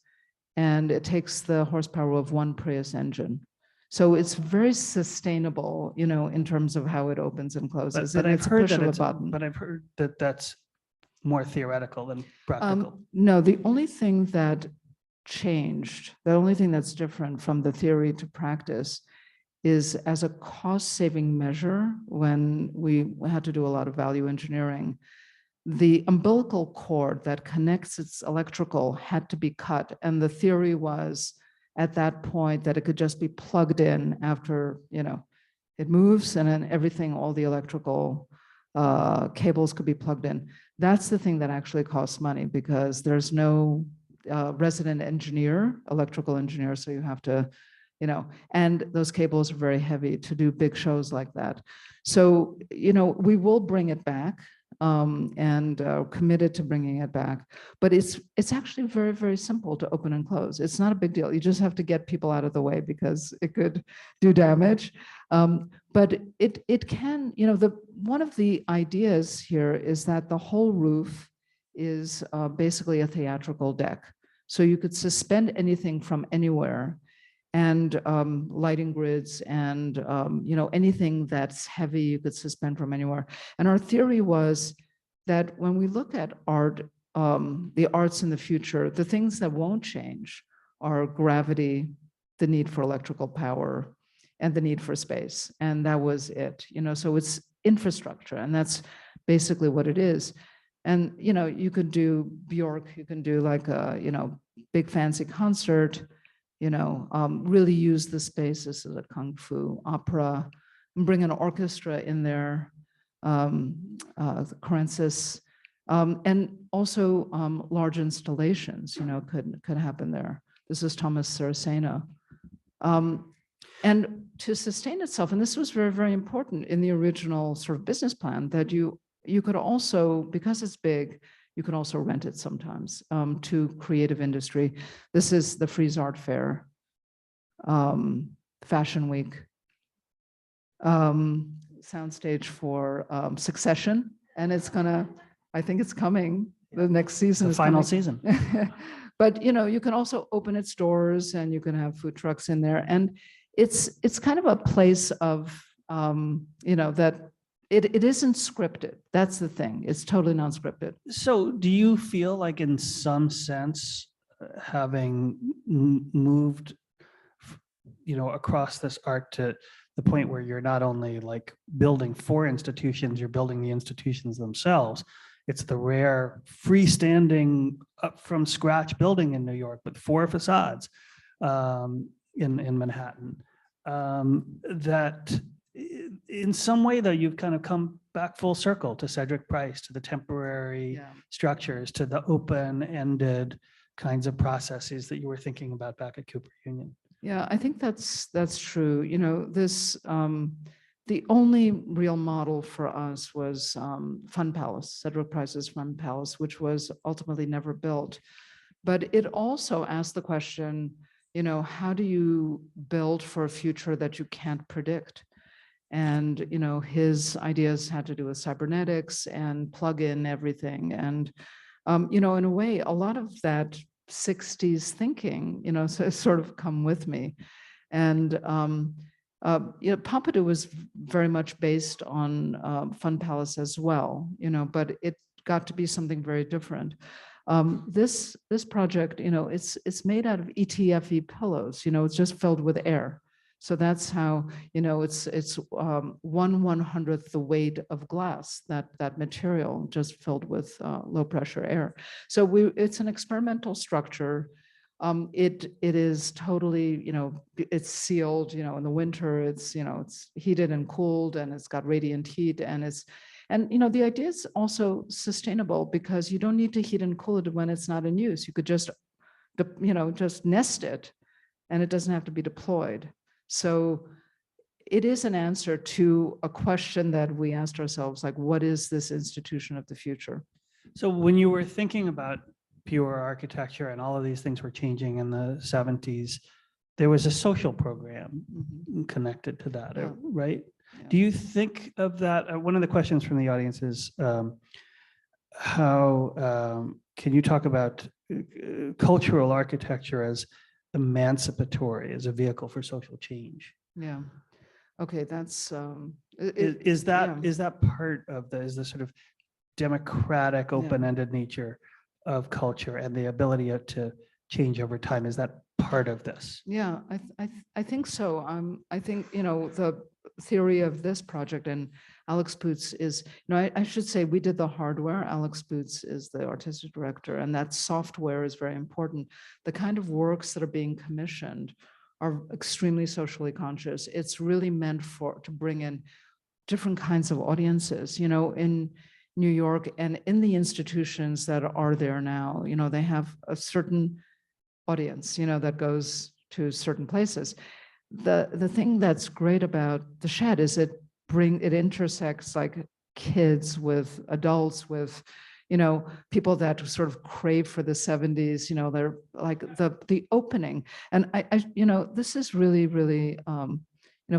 and it takes the horsepower of one Prius engine. So it's very sustainable, in terms of how it opens and closes. But I've heard that that's more theoretical than practical. No, the only thing that changed, the only thing that's different from the theory to practice is as a cost-saving measure, when we had to do a lot of value engineering, the umbilical cord that connects its electrical had to be cut. And the theory was at that point that it could just be plugged in after, it moves, and then everything, all the electrical cables could be plugged in. That's the thing that actually costs money, because there's no resident engineer, electrical engineer, so you have to, and those cables are very heavy to do big shows like that. So, we will bring it back, and committed to bringing it back. But it's actually very, very simple to open and close. It's not a big deal. You just have to get people out of the way because it could do damage. But it can, one of the ideas here is that the whole roof is basically a theatrical deck. So you could suspend anything from anywhere, and lighting grids, and anything that's heavy you could suspend from anywhere. And our theory was that when we look at art, the arts in the future, the things that won't change are gravity, the need for electrical power, and the need for space. And that was it. So it's infrastructure, and that's basically what it is. And you could do Bjork, you can do like a big fancy concert, really use the spaces as a kung fu opera, and bring an orchestra in there, Karensis, and also large installations, could happen there. This is Thomas Saraceno. And to sustain itself, and this was very, very important in the original sort of business plan, that you could also, because it's big, you can also rent it sometimes to creative industry. This is the Frieze Art Fair, Fashion Week, soundstage for Succession, and I think it's coming. The next season is final coming. season. But you can also open its doors, and you can have food trucks in there, and it's kind of a place of that. It isn't scripted. That's the thing. It's totally non-scripted. So do you feel like in some sense, having moved, across this art to the point where you're not only like building for institutions, you're building the institutions themselves. It's the rare freestanding up from scratch building in New York with 4 facades in Manhattan. That in some way, though, you've kind of come back full circle to Cedric Price, to the temporary structures, to the open-ended kinds of processes that you were thinking about back at Cooper Union. Yeah, I think that's true. This the only real model for us was Fun Palace, Cedric Price's Fun Palace, which was ultimately never built. But it also asked the question, how do you build for a future that you can't predict? And, his ideas had to do with cybernetics and plug in everything. And, in a way, a lot of that 60s thinking, so sort of come with me. And, Pompidou was very much based on Fun Palace as well, but it got to be something very different. This project, it's made out of ETFE pillows, it's just filled with air. So that's how, it's 1/100th the weight of glass, that material just filled with low pressure air. So it's an experimental structure. It is totally, it's sealed, in the winter, it's heated and cooled, and it's got radiant heat, and the idea is also sustainable, because you don't need to heat and cool it when it's not in use. You could just nest it, and it doesn't have to be deployed. So it is an answer to a question that we asked ourselves, like, what is this institution of the future? So when you were thinking about pure architecture and all of these things were changing in the 70s, there was a social program connected to that, right? Yeah. Do you think of that? One of the questions from the audience is, how can you talk about cultural architecture as emancipatory, as a vehicle for social change? Yeah. Okay, that's is that part of the sort of democratic, open-ended nature of culture and the ability to change over time? Is that part of this? Yeah, I think so. I think the theory of this project, and Alex Boots is, I should say we did the hardware. Alex Boots is the artistic director, and that software is very important. The kind of works that are being commissioned are extremely socially conscious. It's really meant to bring in different kinds of audiences, in New York and in the institutions that are there now, they have a certain audience, that goes to certain places. The thing that's great about the Shed is it intersects like kids with adults, with people that sort of crave for the 70s. They're like the opening, and I this is really, really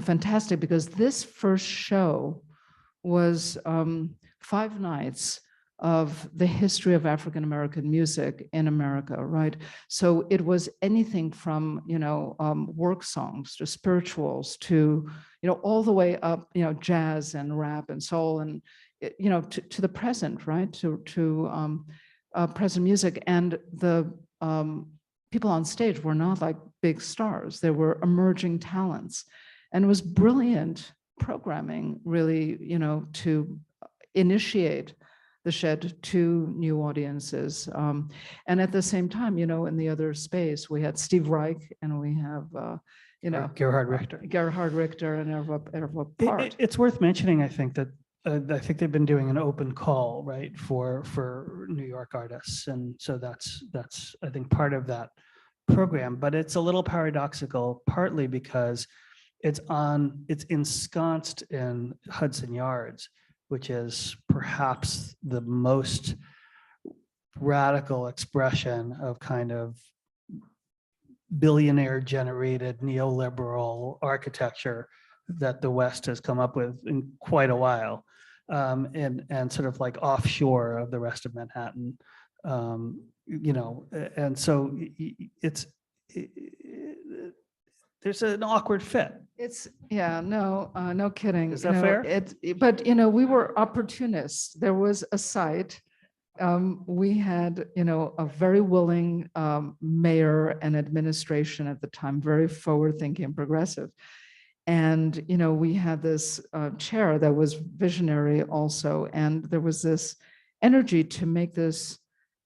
fantastic, because this first show was 5 nights of the history of African American music in America, right? So it was anything from work songs to spirituals to all the way up, jazz and rap and soul, and to the present, right? To present music. And the people on stage were not like big stars; they were emerging talents, and it was brilliant programming, really, to initiate the Shed to new audiences. And at the same time, in the other space, we had Steve Reich, and we have, Gerhard Richter. Gerhard Richter and Erva Part. It's worth mentioning, I think, that I think they've been doing an open call, right, for New York artists. And so that's I think, part of that program. But it's a little paradoxical, partly because it's ensconced in Hudson Yards, which is perhaps the most radical expression of kind of billionaire generated neoliberal architecture that the West has come up with in quite a while, and sort of like offshore of the rest of Manhattan, and so there's an awkward fit. No kidding. Is that fair? But we were opportunists. There was a site. We had a very willing mayor and administration at the time, very forward-thinking and progressive. And we had this chair that was visionary also, and there was this energy to make this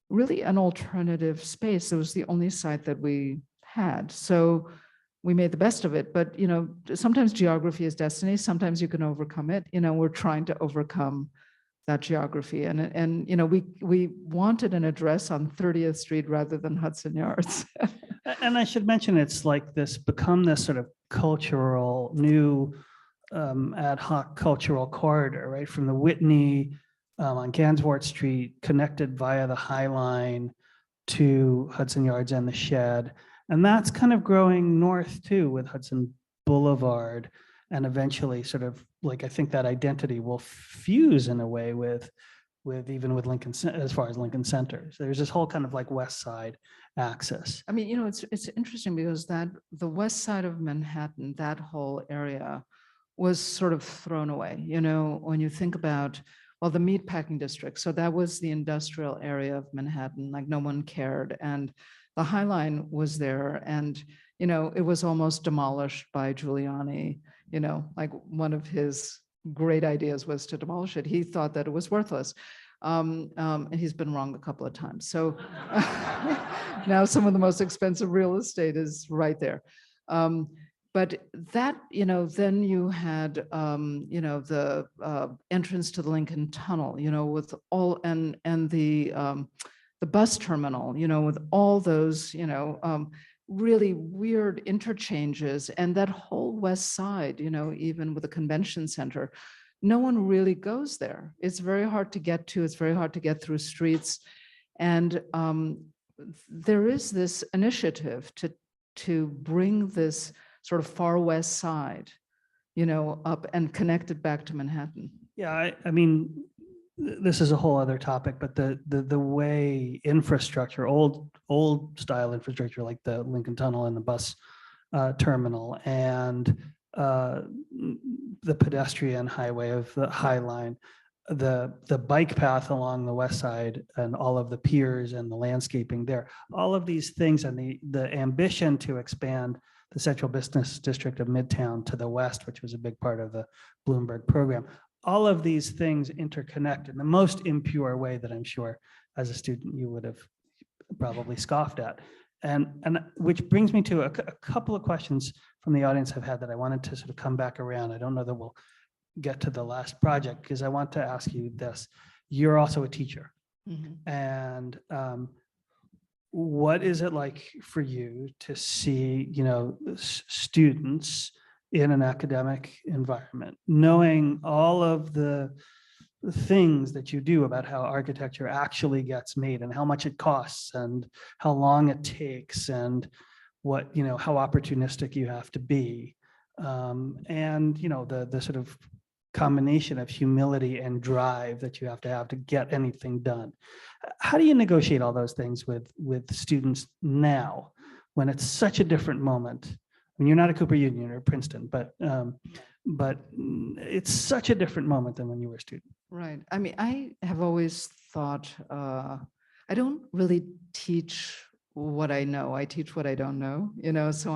really an alternative space. It was the only site that we had, so we made the best of it. But sometimes geography is destiny. Sometimes you can overcome it. We're trying to overcome that geography, and we wanted an address on 30th Street rather than Hudson Yards. And I should mention, it's like become this sort of cultural new ad hoc cultural corridor, right, from the Whitney on Gansevoort Street, connected via the High Line to Hudson Yards and the Shed. And that's kind of growing north too, with Hudson Boulevard, and eventually sort of like, I think that identity will fuse in a way with Lincoln, as far as Lincoln Center. So there's this whole kind of like West Side axis. I mean, it's interesting because the West Side of Manhattan, that whole area, was sort of thrown away. When you think about, well, the meatpacking district. So that was the industrial area of Manhattan. Like, no one cared, and the High Line was there, and it was almost demolished by Giuliani. Like, one of his great ideas was to demolish it. He thought that it was worthless, and he's been wrong a couple of times. So now some of the most expensive real estate is right there. But that, then you had, the entrance to the Lincoln Tunnel, with all, and the bus terminal, with all those, really weird interchanges, and that whole West Side, even with the convention center, no one really goes there. It's very hard to get to. It's very hard to get through streets, and there is this initiative to bring this sort of far West Side, up and connect it back to Manhattan. Yeah, I mean, this is a whole other topic, but the way infrastructure, old style infrastructure, like the Lincoln Tunnel and the bus terminal, and the pedestrian highway of the High Line, the bike path along the West Side, and all of the piers and the landscaping there, all of these things, and the ambition to expand the central business district of Midtown to the west, which was a big part of the Bloomberg program. all of these things interconnect in the most impure way that I'm sure as a student you would have probably scoffed at. And which brings me to a couple of questions from the audience I've had that I wanted to sort of come back around. I don't know that we'll get to the last project because I want to ask you this. You're also a teacher. And what is it like for you to see, students in an academic environment, knowing all of the things that you do about how architecture actually gets made and how much it costs and how long it takes and what, how opportunistic you have to be. And, the sort of combination of humility and drive that you have to get anything done. How do you negotiate all those things with students now when it's such a different moment? I mean, you're not at Cooper Union or Princeton, but it's such a different moment than when you were a student. Right. I mean, I have always thought, I don't really teach what I know. I teach what I don't know, so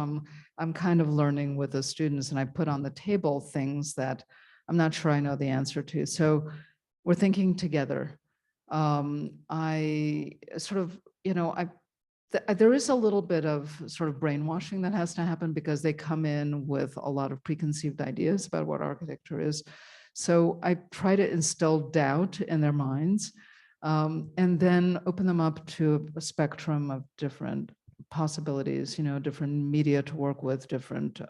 I'm kind of learning with the students, and I put on the table things that I'm not sure I know the answer to. So we're thinking together. I sort of, there is a little bit of sort of brainwashing that has to happen because they come in with a lot of preconceived ideas about what architecture is. So I try to instill doubt in their minds, and then open them up to a spectrum of different possibilities, different media to work with, different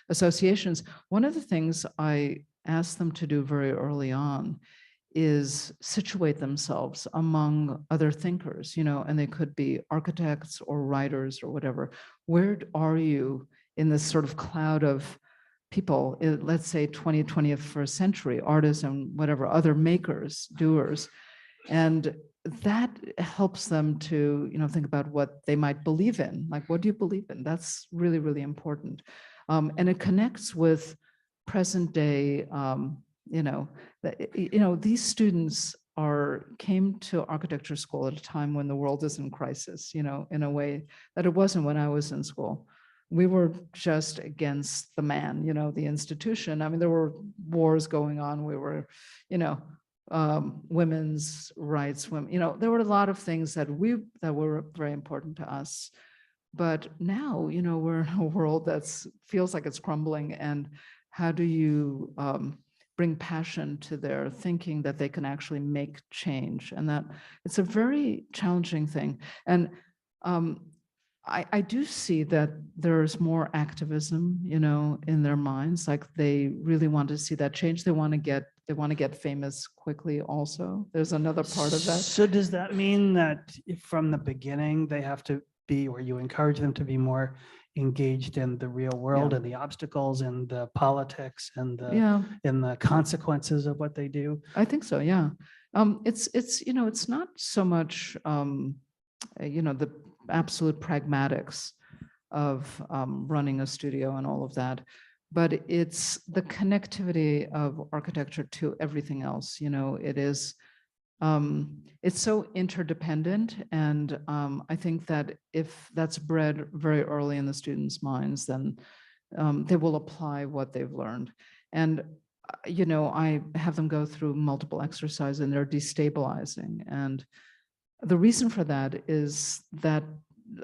associations. One of the things I asked them to do very early on is situate themselves among other thinkers, and they could be architects or writers or whatever. Where are you in this sort of cloud of people, let's say 21st century, artists and whatever, other makers, doers? And that helps them to, think about what they might believe in. Like, what do you believe in? That's really, really important. And it connects with present day, these students came to architecture school at a time when the world is in crisis, in a way that it wasn't when I was in school. We were just against the man, the institution. I mean, there were wars going on. We were, women's rights, there were a lot of things that were very important to us. But now, we're in a world that feels like it's crumbling. And how do you bring passion to their thinking that they can actually make change? And that it's a very challenging thing. And I do see that there's more activism, in their minds. Like, they really want to see that change. They want to get famous quickly also. There's another part of that. So does that mean that from the beginning they have to be, or you encourage them to be more engaged in the real world and the obstacles and the politics and the consequences of what they do? I think so. Yeah. It's not so much, the absolute pragmatics of running a studio and all of that, but it's the connectivity of architecture to everything else. It is, it's so interdependent. And I think that if that's bred very early in the students' minds, then they will apply what they've learned. And, I have them go through multiple exercises and they're destabilizing. And the reason for that is that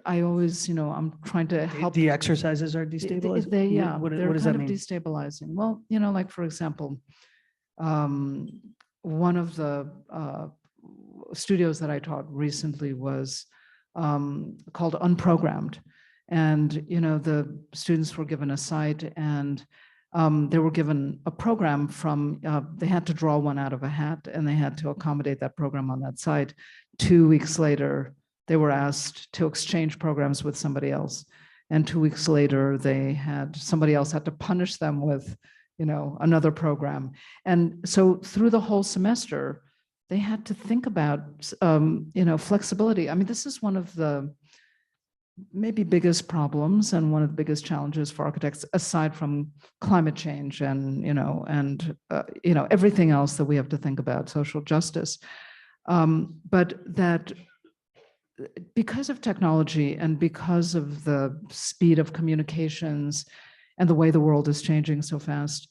I always, I'm trying to help. The exercises are destabilizing? What does that mean? Destabilizing. Well, like, for example, one of the studios that I taught recently was called Unprogrammed. And, the students were given a site, and they were given a program from, they had to draw one out of a hat, and they had to accommodate that program on that site. 2 weeks later, they were asked to exchange programs with somebody else. And 2 weeks later, somebody else had to punish them with, another program. And so through the whole semester, they had to think about, flexibility. I mean, this is one of the maybe biggest problems and one of the biggest challenges for architects, aside from climate change and, everything else that we have to think about, social justice. But that because of technology and because of the speed of communications and the way the world is changing so fast,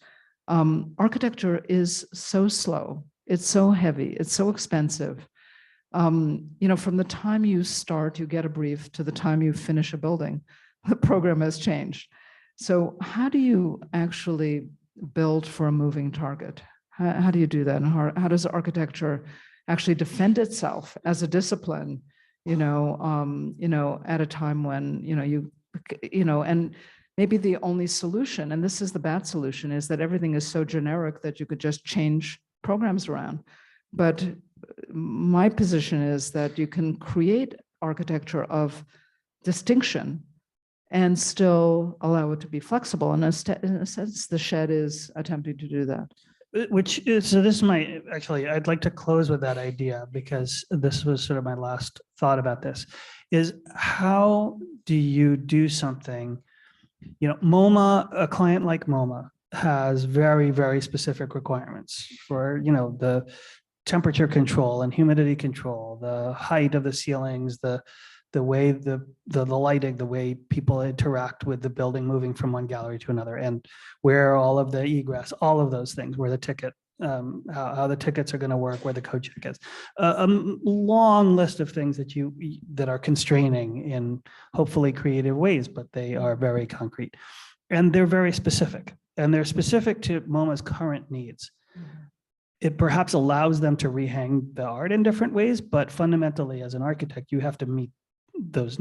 Architecture is so slow. It's so heavy. It's so expensive. From the time you start, you get a brief to the time you finish a building, the program has changed. So how do you actually build for a moving target? How do you do that? And how does architecture actually defend itself as a discipline, at a time when, and maybe the only solution, and this is the bad solution, is that everything is so generic that you could just change programs around. But my position is that you can create architecture of distinction and still allow it to be flexible. And in a sense, the shed is attempting to do that. Which is, so this might actually, I'd like to close with that idea, because this was sort of my last thought about this, is how do you do something, MoMA, a client like MoMA has very, very specific requirements for, the temperature control and humidity control, the height of the ceilings, the way the lighting, the way people interact with the building moving from one gallery to another, and where all of the egress, all of those things, where the ticket, how the tickets are going to work, where the code check is, a long list of things that are constraining in hopefully creative ways, but they are very concrete, and they're very specific, and they're specific to MoMA's current needs. It perhaps allows them to rehang the art in different ways, but fundamentally, as an architect, you have to meet those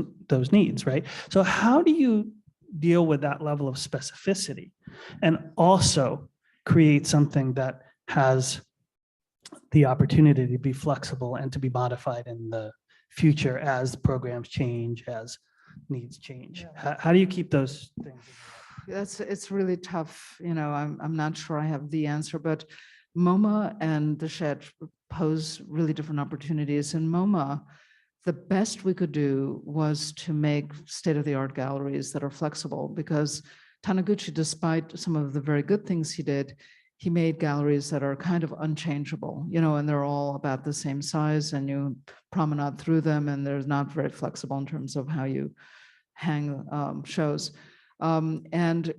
needs, right? So how do you deal with that level of specificity and also create something that has the opportunity to be flexible and to be modified in the future as programs change, as needs change? How do you keep those things? It's really tough. I'm not sure I have the answer, but MoMA and the shed pose really different opportunities. In MoMA, the best we could do was to make state-of-the-art galleries that are flexible, because Taniguchi, despite some of the very good things he did, he made galleries that are kind of unchangeable, and they're all about the same size, and you promenade through them, and they're not very flexible in terms of how you hang shows. And,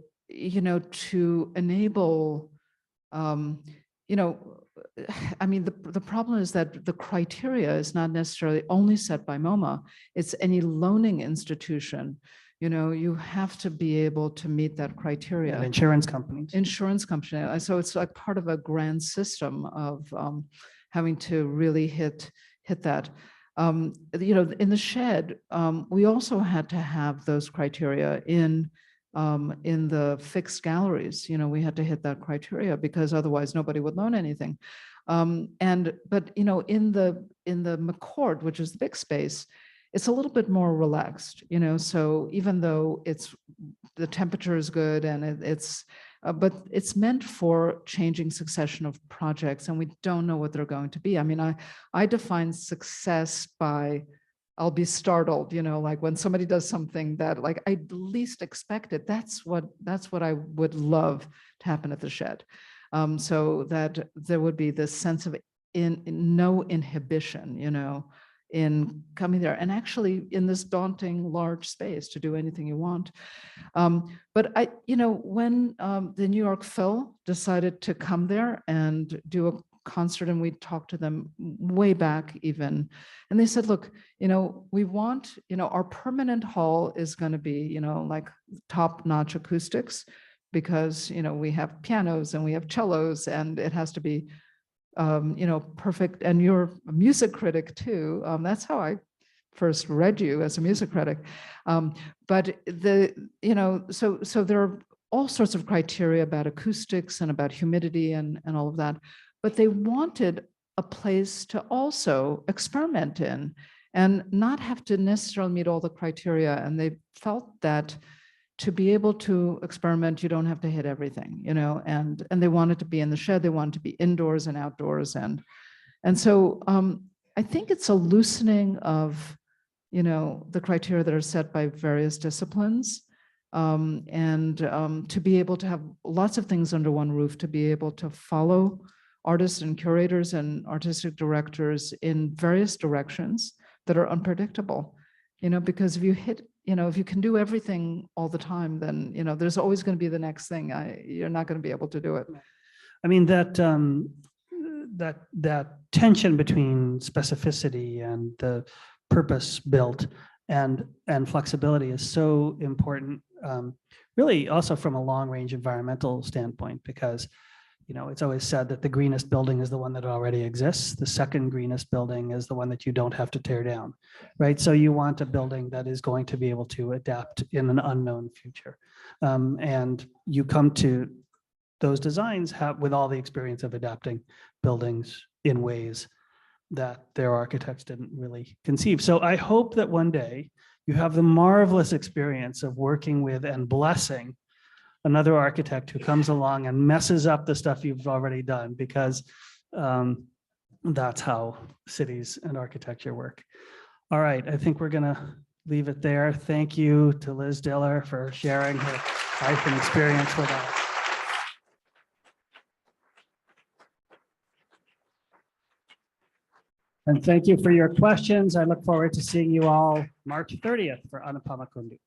to enable, the problem is that the criteria is not necessarily only set by MoMA. It's any loaning institution. You have to be able to meet that criteria. And insurance companies. Insurance company. So it's like part of a grand system of having to really hit that. In the shed, we also had to have those criteria in the fixed galleries. We had to hit that criteria, because otherwise nobody would loan anything. But in the McCord, which is the big space, it's a little bit more relaxed. So even though the temperature is good, and but it's meant for changing succession of projects, and we don't know what they're going to be. I define success by, I'll be startled, like when somebody does something that like I least expected. That's what I would love to happen at the shed. So that there would be this sense of no inhibition, in coming there, and actually in this daunting large space to do anything you want. But when the New York Phil decided to come there and do a concert, and we talked to them way back even, and they said, look, we want, our permanent hall is going to be, like top-notch acoustics, because we have pianos and we have cellos, and it has to be perfect. And you're a music critic too. That's how I first read you, as a music critic. But so there are all sorts of criteria about acoustics and about humidity and all of that. But they wanted a place to also experiment in and not have to necessarily meet all the criteria. And they felt that to be able to experiment, you don't have to hit everything, and they wanted to be in the shed. They wanted to be indoors and outdoors. And so I think it's a loosening of, the criteria that are set by various disciplines, and to be able to have lots of things under one roof, to be able to follow artists and curators and artistic directors in various directions that are unpredictable, because if you hit, if you can do everything all the time, then, there's always going to be the next thing. You're not going to be able to do it. I mean, that tension between specificity and the purpose built and flexibility is so important, really also from a long range environmental standpoint, because it's always said that the greenest building is the one that already exists. The second greenest building is the one that you don't have to tear down, right? So you want a building that is going to be able to adapt in an unknown future. And you come to those designs with all the experience of adapting buildings in ways that their architects didn't really conceive. So I hope that one day you have the marvelous experience of working with and blessing another architect who comes along and messes up the stuff you've already done, because that's how cities and architecture work. All right, I think we're gonna leave it there. Thank you to Liz Diller for sharing her life and experience with us. And thank you for your questions. I look forward to seeing you all March 30th for Anupama Kundu.